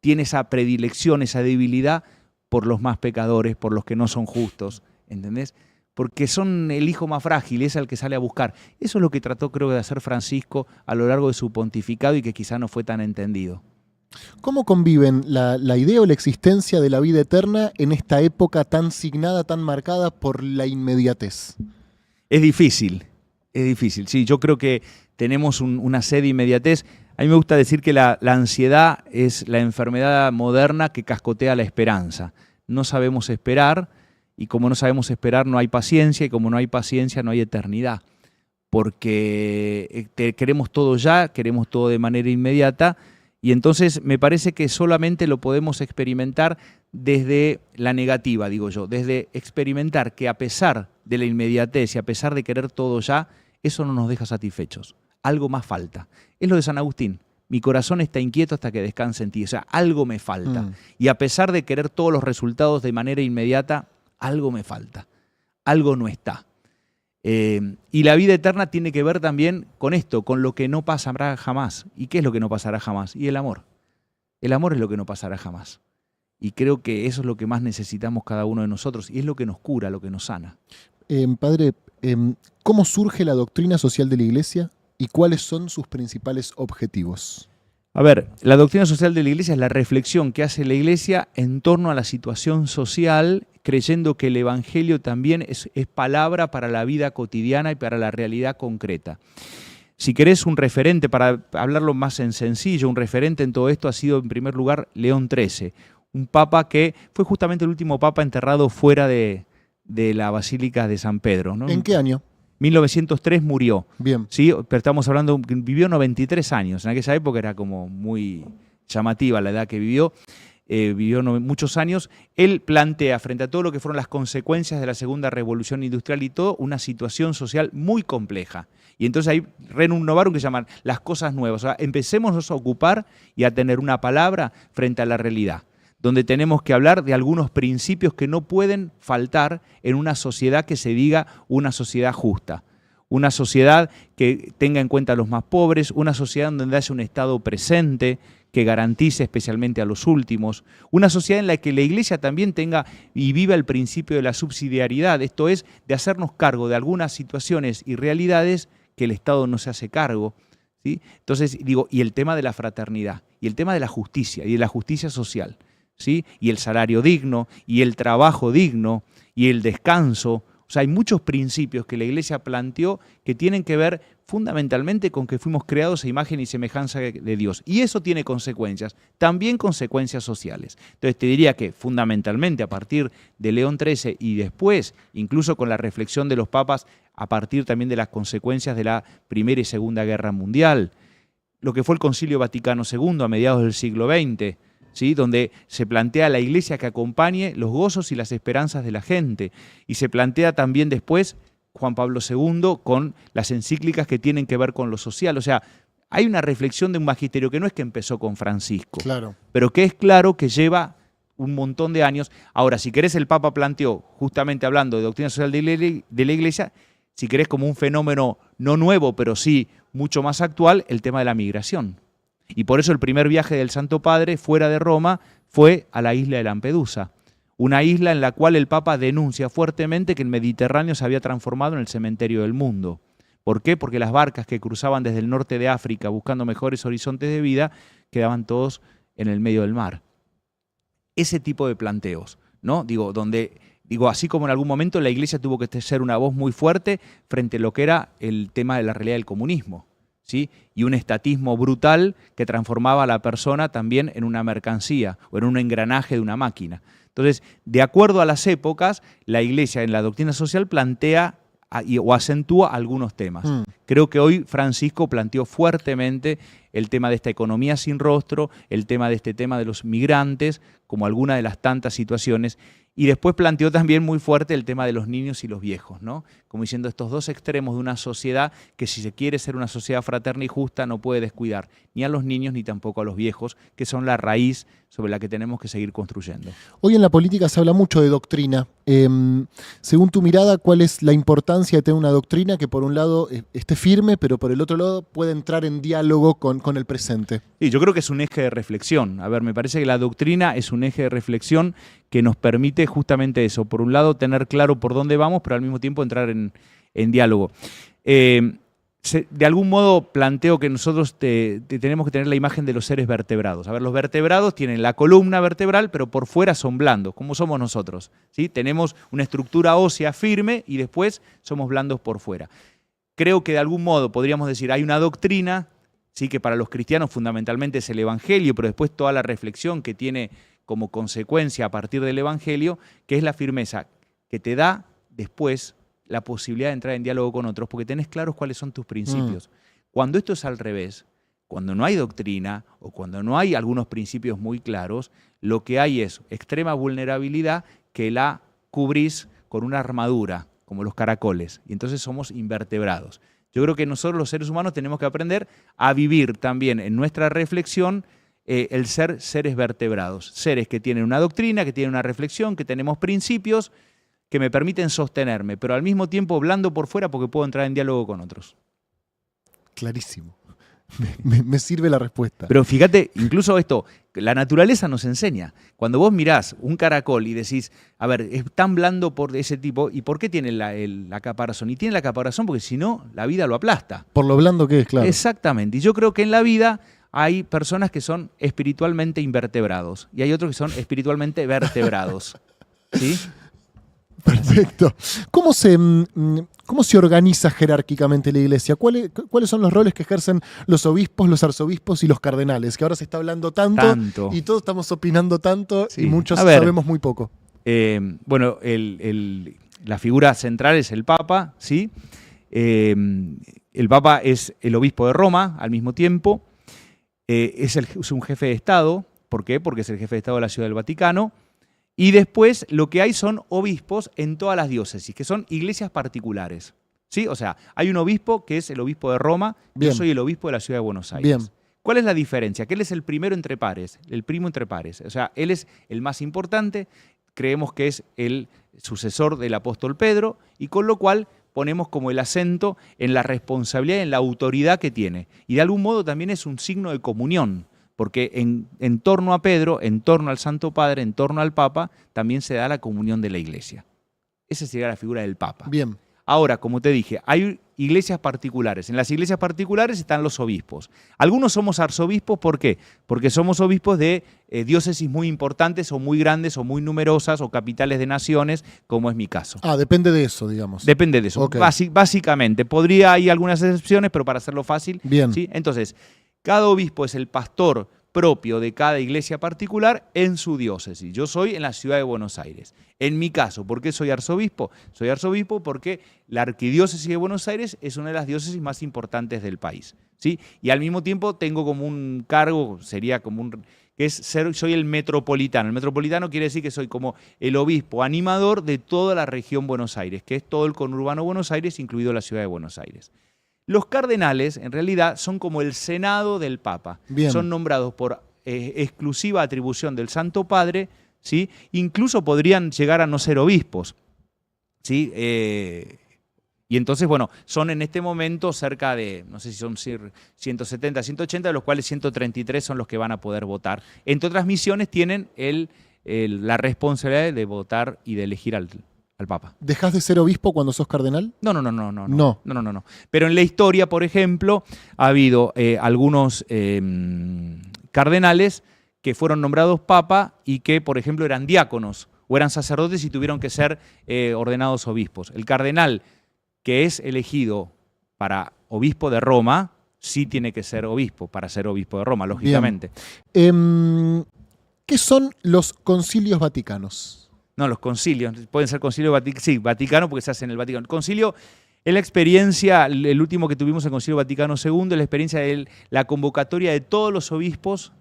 tiene esa predilección, esa debilidad por los más pecadores, por los que no son justos, ¿entendés? Porque son el hijo más frágil, es el que sale a buscar. Eso es lo que trató, creo, de hacer Francisco a lo largo de su pontificado y que quizá no fue tan entendido. ¿Cómo conviven la idea o la existencia de la vida eterna en esta época tan signada, tan marcada por la inmediatez? Es difícil, es difícil. Sí, yo creo que tenemos una sed de inmediatez. A mí me gusta decir que la ansiedad es la enfermedad moderna que cascotea la esperanza. No sabemos esperar, y como no sabemos esperar no hay paciencia, y como no hay paciencia no hay eternidad. Porque queremos todo ya, queremos todo de manera inmediata, y entonces me parece que solamente lo podemos experimentar desde la negativa, digo yo, desde experimentar que a pesar de la inmediatez y a pesar de querer todo ya, eso no nos deja satisfechos. Algo más falta. Es lo de San Agustín. Mi corazón está inquieto hasta que descanse en ti. O sea, algo me falta. Y a pesar de querer todos los resultados de manera inmediata, algo me falta. Algo no está. Y la vida eterna tiene que ver también con esto, con lo que no pasará jamás. ¿Y qué es lo que no pasará jamás? Y el amor. El amor es lo que no pasará jamás. Y creo que eso es lo que más necesitamos cada uno de nosotros y es lo que nos cura, lo que nos sana. Padre, ¿cómo surge la doctrina social de la Iglesia y cuáles son sus principales objetivos? A ver, la doctrina social de la Iglesia es la reflexión que hace la Iglesia en torno a la situación social, creyendo que el Evangelio también es palabra para la vida cotidiana y para la realidad concreta. Si querés un referente, para hablarlo más en sencillo, un referente en todo esto ha sido en primer lugar León XIII, un papa que fue justamente el último papa enterrado fuera de la Basílica de San Pedro, ¿no? ¿En qué año? 1903 murió. Bien. ¿Sí? Pero estamos hablando, vivió 93 años. En aquella época era como muy llamativa la edad que vivió. Vivió muchos años. Él plantea, frente a todo lo que fueron las consecuencias de la segunda revolución industrial y todo, una situación social muy compleja. Y entonces hay Renum Novarum que se llaman las cosas nuevas. O sea, empecémonos a ocupar y a tener una palabra frente a la realidad, donde tenemos que hablar de algunos principios que no pueden faltar en una sociedad que se diga una sociedad justa, una sociedad que tenga en cuenta a los más pobres, una sociedad donde haya un Estado presente que garantice especialmente a los últimos, una sociedad en la que la Iglesia también tenga y viva el principio de la subsidiariedad, esto es, de hacernos cargo de algunas situaciones y realidades que el Estado no se hace cargo, ¿sí? Entonces, digo, y el tema de la fraternidad, y el tema de la justicia, y de la justicia social, ¿sí? Y el salario digno, y el trabajo digno, y el descanso. O sea, hay muchos principios que la Iglesia planteó que tienen que ver fundamentalmente con que fuimos creados a imagen y semejanza de Dios. Y eso tiene consecuencias, también consecuencias sociales. Entonces te diría que fundamentalmente a partir de León XIII y después, incluso con la reflexión de los papas, a partir también de las consecuencias de la Primera y Segunda Guerra Mundial, lo que fue el Concilio Vaticano II a mediados del siglo XX, ¿sí? Donde se plantea a la Iglesia que acompañe los gozos y las esperanzas de la gente. Y se plantea también después Juan Pablo II con las encíclicas que tienen que ver con lo social. O sea, hay una reflexión de un magisterio que no es que empezó con Francisco, Claro. pero que es claro que lleva un montón de años. Ahora, si querés, el Papa planteó, justamente hablando de doctrina social de la Iglesia, si querés como un fenómeno no nuevo, pero sí mucho más actual, el tema de la migración. Y por eso el primer viaje del Santo Padre fuera de Roma fue a la isla de Lampedusa, una isla en la cual el Papa denuncia fuertemente que el Mediterráneo se había transformado en el cementerio del mundo. ¿Por qué? Porque las barcas que cruzaban desde el norte de África buscando mejores horizontes de vida quedaban todos en el medio del mar. Ese tipo de planteos, ¿no? Así como en algún momento la Iglesia tuvo que ser una voz muy fuerte frente a lo que era el tema de la realidad del comunismo, ¿sí? Y un estatismo brutal que transformaba a la persona también en una mercancía o en un engranaje de una máquina. Entonces, de acuerdo a las épocas, la Iglesia en la doctrina social plantea o acentúa algunos temas. Creo que hoy Francisco planteó fuertemente el tema de esta economía sin rostro, el tema de este tema de los migrantes, como alguna de las tantas situaciones. Y después planteó también muy fuerte el tema de los niños y los viejos, ¿no? Como diciendo estos dos extremos de una sociedad que si se quiere ser una sociedad fraterna y justa no puede descuidar ni a los niños ni tampoco a los viejos, que son la raíz sobre la que tenemos que seguir construyendo. Hoy en la política se habla mucho de doctrina. Según tu mirada, ¿cuál es la importancia de tener una doctrina que por un lado esté firme, pero por el otro lado puede entrar en diálogo con el presente? Sí, yo creo que es un eje de reflexión. A ver, me parece que la doctrina es un eje de reflexión que nos permite justamente eso. Por un lado, tener claro por dónde vamos, pero al mismo tiempo entrar en diálogo. de algún modo planteo que nosotros tenemos que tener la imagen de los seres vertebrados. A ver, los vertebrados tienen la columna vertebral, pero por fuera son blandos, como somos nosotros, ¿sí? Tenemos una estructura ósea firme y después somos blandos por fuera. Creo que de algún modo podríamos decir, hay una doctrina, sí, que para los cristianos fundamentalmente es el Evangelio, pero después toda la reflexión que tiene como consecuencia a partir del Evangelio, que es la firmeza que te da después la posibilidad de entrar en diálogo con otros, porque tenés claros cuáles son tus principios. Cuando esto es al revés, cuando no hay doctrina o cuando no hay algunos principios muy claros, lo que hay es extrema vulnerabilidad que la cubrís con una armadura, como los caracoles, y entonces somos invertebrados. Yo creo que nosotros los seres humanos tenemos que aprender a vivir también en nuestra reflexión el ser seres vertebrados, seres que tienen una doctrina, que tienen una reflexión, que tenemos principios, que me permiten sostenerme, pero al mismo tiempo blando por fuera porque puedo entrar en diálogo con otros. Clarísimo. Me sirve la respuesta. Pero fíjate, incluso esto, la naturaleza nos enseña. Cuando vos mirás un caracol y decís, a ver, es tan blando por ese tipo, ¿y por qué tiene la caparazón? Y tiene la caparazón porque si no, la vida lo aplasta. Por lo blando que es, claro. Exactamente. Y yo creo que en la vida hay personas que son espiritualmente invertebrados y hay otros que son espiritualmente vertebrados. ¿Sí? Perfecto. ¿Cómo se organiza jerárquicamente la iglesia? ¿Cuáles son los roles que ejercen los obispos, los arzobispos y los cardenales? Que ahora se está hablando tanto. Y todos estamos opinando tanto, sí. Y muchos sabemos muy poco. Bueno, la figura central es el Papa, ¿sí? El Papa es el obispo de Roma al mismo tiempo. Es un jefe de Estado. ¿Por qué? Porque es el jefe de Estado de la Ciudad del Vaticano. Y después lo que hay son obispos en todas las diócesis, que son iglesias particulares. ¿Sí? O sea, hay un obispo que es el obispo de Roma, Bien. Yo soy el obispo de la Ciudad de Buenos Aires. Bien. ¿Cuál es la diferencia? Que él es el primero entre pares, el primo entre pares. O sea, él es el más importante, creemos que es el sucesor del apóstol Pedro, y con lo cual ponemos como el acento en la responsabilidad y en la autoridad que tiene. Y de algún modo también es un signo de comunión. Porque en torno a Pedro, en torno al Santo Padre, en torno al Papa, también se da la comunión de la Iglesia. Esa sería la figura del Papa. Bien. Ahora, como te dije, hay iglesias particulares. En las iglesias particulares están los obispos. Algunos somos arzobispos, ¿por qué? Porque somos obispos de diócesis muy importantes o muy grandes o muy numerosas o capitales de naciones, como es mi caso. Depende de eso, digamos. Depende de eso. Okay. Básicamente. Hay algunas excepciones, pero para hacerlo fácil. Bien. ¿Sí? Entonces, cada obispo es el pastor propio de cada iglesia particular en su diócesis. Yo soy en la Ciudad de Buenos Aires. En mi caso, ¿por qué soy arzobispo? Soy arzobispo porque la arquidiócesis de Buenos Aires es una de las diócesis más importantes del país, ¿sí? Y al mismo tiempo tengo como un cargo, soy el metropolitano. El metropolitano quiere decir que soy como el obispo animador de toda la región Buenos Aires, que es todo el conurbano Buenos Aires, incluido la Ciudad de Buenos Aires. Los cardenales, en realidad, son como el Senado del Papa. Bien. Son nombrados por exclusiva atribución del Santo Padre, ¿sí? Incluso podrían llegar a no ser obispos, ¿sí? Y entonces, bueno, son en este momento cerca de, no sé si son 170, 180, de los cuales 133 son los que van a poder votar. Entre otras misiones tienen la responsabilidad de votar y de elegir al Papa. ¿Dejás de ser obispo cuando sos cardenal? No. Pero en la historia, por ejemplo, ha habido algunos cardenales que fueron nombrados papa y que, por ejemplo, eran diáconos o eran sacerdotes y tuvieron que ser ordenados obispos. El cardenal que es elegido para obispo de Roma sí tiene que ser obispo para ser obispo de Roma, lógicamente. ¿Qué son los concilios vaticanos? No, los concilios. Pueden ser concilios Vaticano porque se hace en el Vaticano. El concilio es la experiencia, el último que tuvimos en el Concilio Vaticano II, es la experiencia de la convocatoria de todos los obispos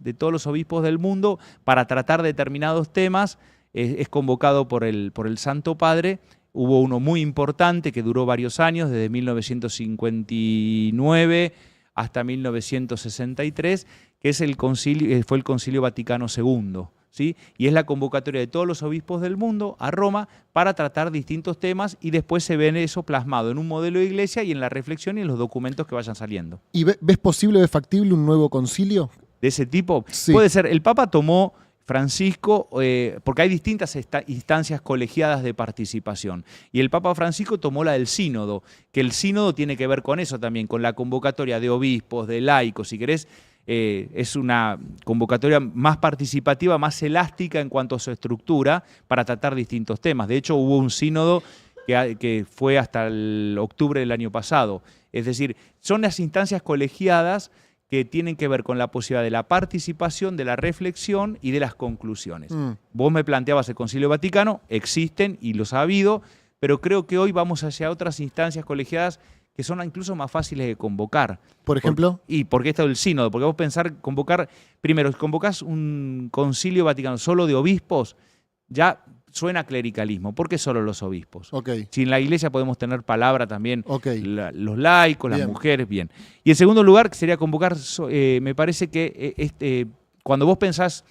del mundo para tratar determinados temas. Es convocado por el Santo Padre. Hubo uno muy importante que duró varios años, desde 1959 hasta 1963, que fue el Concilio Vaticano II. ¿Sí? Y es la convocatoria de todos los obispos del mundo a Roma para tratar distintos temas y después se ve eso plasmado en un modelo de iglesia y en la reflexión y en los documentos que vayan saliendo. ¿Y ves posible, ves factible un nuevo concilio? ¿De ese tipo? Sí. Puede ser. El Papa tomó Francisco, porque hay distintas instancias colegiadas de participación. Y el Papa Francisco tomó la del sínodo, que el sínodo tiene que ver con eso también, con la convocatoria de obispos, de laicos, si querés. Es una convocatoria más participativa, más elástica en cuanto a su estructura para tratar distintos temas. De hecho, hubo un sínodo que fue hasta el octubre del año pasado. Es decir, son las instancias colegiadas que tienen que ver con la posibilidad de la participación, de la reflexión y de las conclusiones. Vos me planteabas el Concilio Vaticano, existen y los ha habido, pero creo que hoy vamos hacia otras instancias colegiadas que son incluso más fáciles de convocar. ¿Por ejemplo? Porque esto del sínodo, porque vos pensar, convocás un Concilio Vaticano solo de obispos, ya suena clericalismo. ¿Por qué solo los obispos? Okay. Si en la iglesia podemos tener palabra también, los laicos, bien, las mujeres, bien. Y en segundo lugar, sería convocar, me parece que cuando vos pensás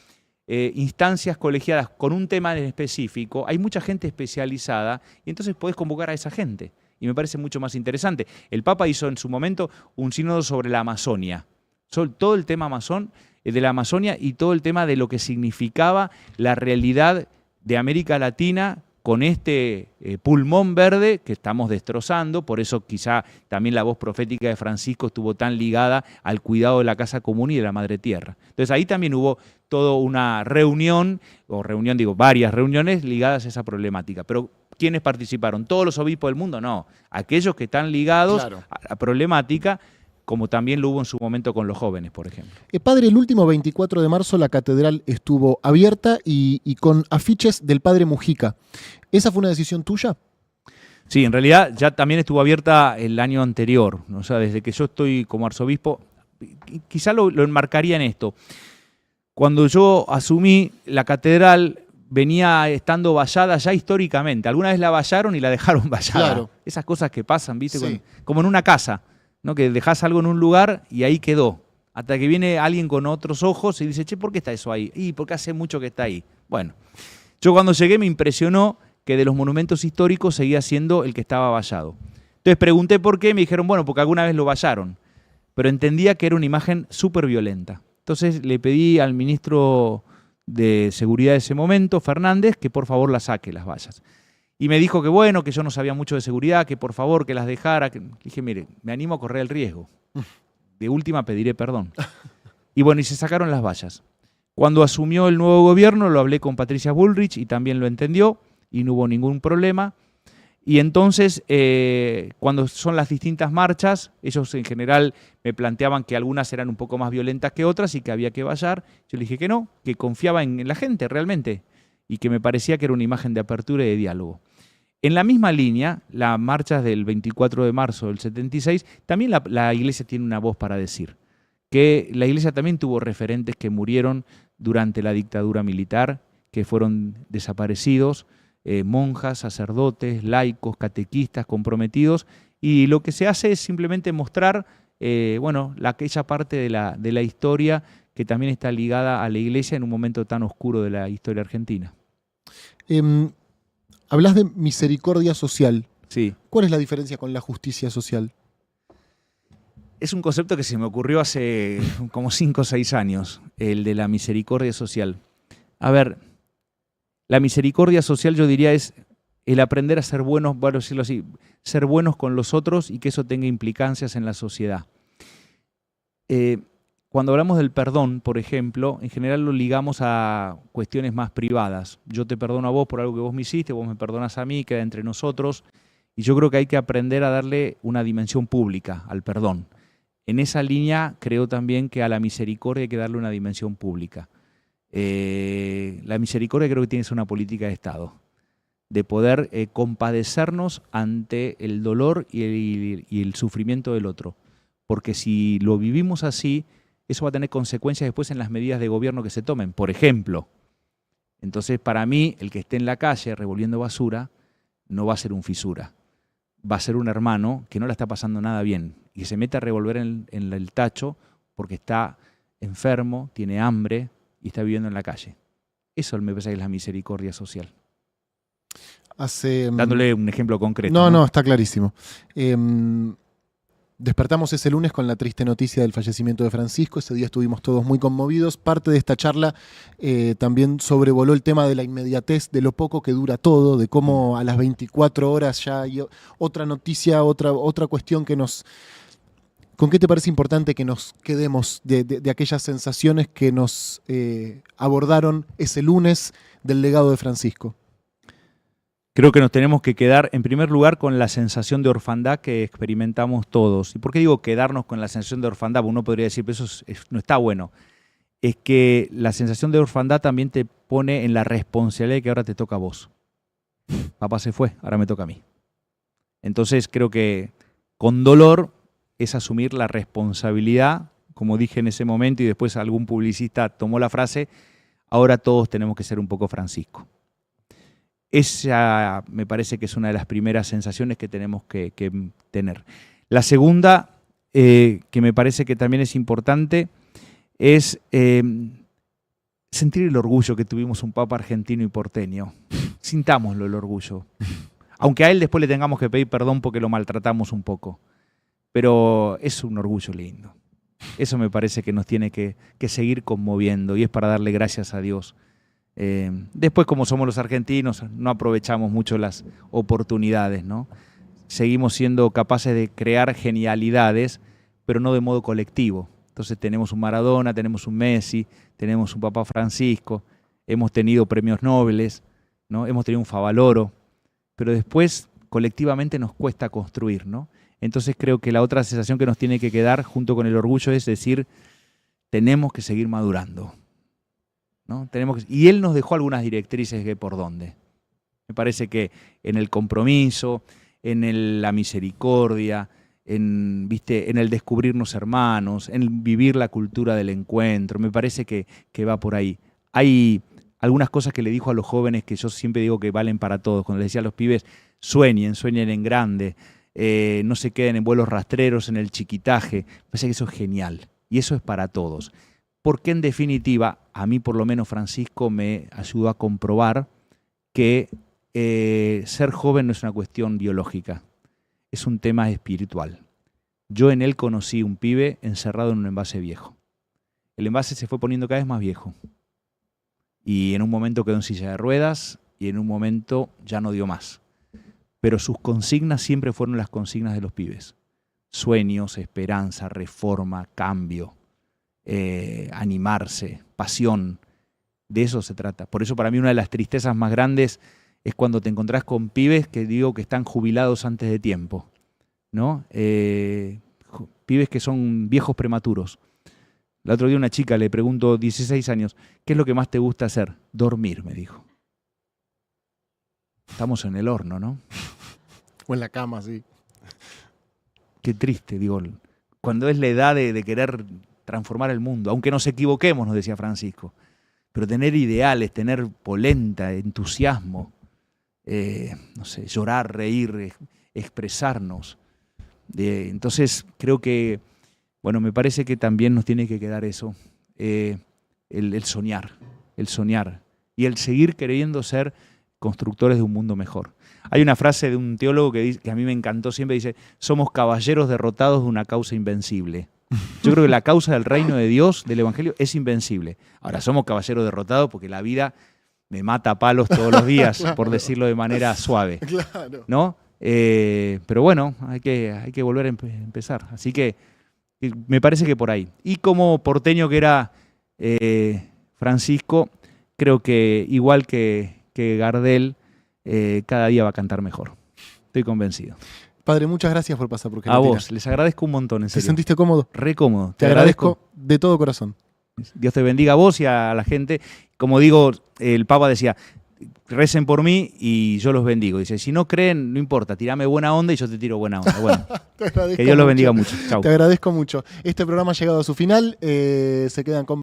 instancias colegiadas con un tema en específico, hay mucha gente especializada y entonces podés convocar a esa gente. Y me parece mucho más interesante. El Papa hizo en su momento un sínodo sobre la Amazonia. Todo el tema de la Amazonia y todo el tema de lo que significaba la realidad de América Latina con este pulmón verde que estamos destrozando. Por eso quizá también la voz profética de Francisco estuvo tan ligada al cuidado de la casa común y de la madre tierra. Entonces ahí también hubo toda una varias reuniones ligadas a esa problemática. Pero ¿quiénes participaron? ¿Todos los obispos del mundo? No. Aquellos que están ligados a la problemática, como también lo hubo en su momento con los jóvenes, por ejemplo. Padre, el último 24 de marzo la catedral estuvo abierta y con afiches del Padre Mujica. ¿Esa fue una decisión tuya? Sí, en realidad ya también estuvo abierta el año anterior. O sea, desde que yo estoy como arzobispo, quizá lo enmarcaría en esto. Cuando yo asumí, la catedral venía estando vallada ya históricamente. Alguna vez la vallaron y la dejaron vallada. Claro. Esas cosas que pasan, ¿viste? Sí. Como en una casa, ¿no? Que dejás algo en un lugar y ahí quedó. Hasta que viene alguien con otros ojos y dice, che, ¿por qué está eso ahí? Y porque hace mucho que está ahí. Bueno, yo cuando llegué me impresionó que de los monumentos históricos seguía siendo el que estaba vallado. Entonces pregunté por qué y me dijeron, bueno, porque alguna vez lo vallaron. Pero entendía que era una imagen súper violenta. Entonces le pedí al ministro de Seguridad de ese momento, Fernández, que por favor las saque, las vallas. Y me dijo que bueno, que yo no sabía mucho de seguridad, que por favor que las dejara. Le dije, mire, me animo a correr el riesgo. De última pediré perdón. Y bueno, y se sacaron las vallas. Cuando asumió el nuevo gobierno, lo hablé con Patricia Bullrich y también lo entendió y no hubo ningún problema. Y entonces, cuando son las distintas marchas, ellos en general me planteaban que algunas eran un poco más violentas que otras y que había que vallar. Yo le dije que no, que confiaba en la gente realmente y que me parecía que era una imagen de apertura y de diálogo. En la misma línea, las marchas del 24 de marzo del 76, también la Iglesia tiene una voz para decir que la Iglesia también tuvo referentes que murieron durante la dictadura militar, que fueron desaparecidos, monjas, sacerdotes, laicos, catequistas comprometidos, y lo que se hace es simplemente mostrar aquella parte de la historia que también está ligada a la Iglesia en un momento tan oscuro de la historia argentina. Hablas de misericordia social. Sí. ¿Cuál es la diferencia con la justicia social? Es un concepto que se me ocurrió hace como 5 o 6 años, el de la misericordia social. A ver, la misericordia social yo diría es el aprender a ser buenos, bueno, decirlo así, ser buenos con los otros y que eso tenga implicancias en la sociedad. Cuando hablamos del perdón, por ejemplo, en general lo ligamos a cuestiones más privadas. Yo te perdono a vos por algo que vos me hiciste, vos me perdonás a mí, queda entre nosotros. Y yo creo que hay que aprender a darle una dimensión pública al perdón. En esa línea creo también que a la misericordia hay que darle una dimensión pública. La misericordia creo que tiene que ser una política de Estado, de poder compadecernos ante el dolor y el sufrimiento del otro. Porque si lo vivimos así, eso va a tener consecuencias después en las medidas de gobierno que se tomen. Por ejemplo, entonces para mí, el que esté en la calle revolviendo basura no va a ser un fisura. Va a ser un hermano que no la está pasando nada bien y que se mete a revolver en el tacho porque está enfermo, tiene hambre y está viviendo en la calle. Eso me parece que es la misericordia social. Dándole un ejemplo concreto. No, está clarísimo. Despertamos ese lunes con la triste noticia del fallecimiento de Francisco. Ese día estuvimos todos muy conmovidos. Parte de esta charla también sobrevoló el tema de la inmediatez, de lo poco que dura todo, de cómo a las 24 horas ya hay otra noticia, otra cuestión que nos... ¿Con qué te parece importante que nos quedemos de aquellas sensaciones que nos abordaron ese lunes del legado de Francisco? Creo que nos tenemos que quedar, en primer lugar, con la sensación de orfandad que experimentamos todos. ¿Y por qué digo quedarnos con la sensación de orfandad? Uno podría decir, pero eso no está bueno. Es que la sensación de orfandad también te pone en la responsabilidad de que ahora te toca a vos. Papá se fue, ahora me toca a mí. Entonces creo que con dolor es asumir la responsabilidad, como dije en ese momento y después algún publicista tomó la frase, ahora todos tenemos que ser un poco Francisco. Esa me parece que es una de las primeras sensaciones que tenemos que tener. La segunda, que me parece que también es importante, es sentir el orgullo que tuvimos un papa argentino y porteño. Sintámoslo el orgullo. Aunque a él después le tengamos que pedir perdón porque lo maltratamos un poco. Pero es un orgullo lindo. Eso me parece que nos tiene que seguir conmoviendo y es para darle gracias a Dios. Después, como somos los argentinos, no aprovechamos mucho las oportunidades, ¿no? Seguimos siendo capaces de crear genialidades, pero no de modo colectivo. Entonces tenemos un Maradona, tenemos un Messi, tenemos un Papa Francisco, hemos tenido premios Nobel, ¿no? Hemos tenido un Favaloro, pero después colectivamente nos cuesta construir, ¿no? Entonces creo que la otra sensación que nos tiene que quedar junto con el orgullo es decir, tenemos que seguir madurando, ¿no? Y él nos dejó algunas directrices de por dónde. Me parece que en el compromiso, en la misericordia, en el descubrirnos hermanos, en vivir la cultura del encuentro, me parece que va por ahí. Hay algunas cosas que le dijo a los jóvenes que yo siempre digo que valen para todos. Cuando le decía a los pibes, sueñen en grande, no se queden en vuelos rastreros, en el chiquitaje. Me parece que eso es genial y eso es para todos. Porque en definitiva, a mí por lo menos Francisco me ayudó a comprobar que ser joven no es una cuestión biológica, es un tema espiritual. Yo en él conocí un pibe encerrado en un envase viejo. El envase se fue poniendo cada vez más viejo. Y en un momento quedó en silla de ruedas y en un momento ya no dio más. Pero sus consignas siempre fueron las consignas de los pibes. Sueños, esperanza, reforma, cambio. Animarse, pasión, de eso se trata. Por eso para mí una de las tristezas más grandes es cuando te encontrás con pibes que digo que están jubilados antes de tiempo, ¿no? Pibes que son viejos prematuros. El otro día una chica le pregunto, 16 años, ¿qué es lo que más te gusta hacer? Dormir, me dijo. Estamos en el horno, ¿no? O en la cama, sí. Qué triste, digo, cuando es la edad de querer transformar el mundo, aunque nos equivoquemos, nos decía Francisco, pero tener ideales, tener polenta, entusiasmo, no sé, llorar, reír, expresarnos. Entonces creo que, bueno, me parece que también nos tiene que quedar eso, el soñar y el seguir queriendo ser constructores de un mundo mejor. Hay una frase de un teólogo que a mí me encantó, siempre dice, somos caballeros derrotados de una causa invencible. Yo creo que la causa del reino de Dios, del Evangelio, es invencible. Ahora, somos caballeros derrotados porque la vida me mata a palos todos los días, claro, por decirlo de manera suave. Claro. ¿No? Pero bueno, hay que volver a empezar. Así que me parece que por ahí. Y como porteño que era Francisco, creo que igual que Gardel, cada día va a cantar mejor. Estoy convencido. Padre, muchas gracias por pasar por Argentina. A vos, les agradezco un montón, en serio. ¿Te sentiste cómodo? Re cómodo. Te agradezco de todo corazón. Dios te bendiga a vos y a la gente. Como digo, el Papa decía, recen por mí y yo los bendigo. Dice, si no creen, no importa, tirame buena onda y yo te tiro buena onda. Bueno, que Dios los bendiga mucho. Chau. Te agradezco mucho. Este programa ha llegado a su final. Se quedan con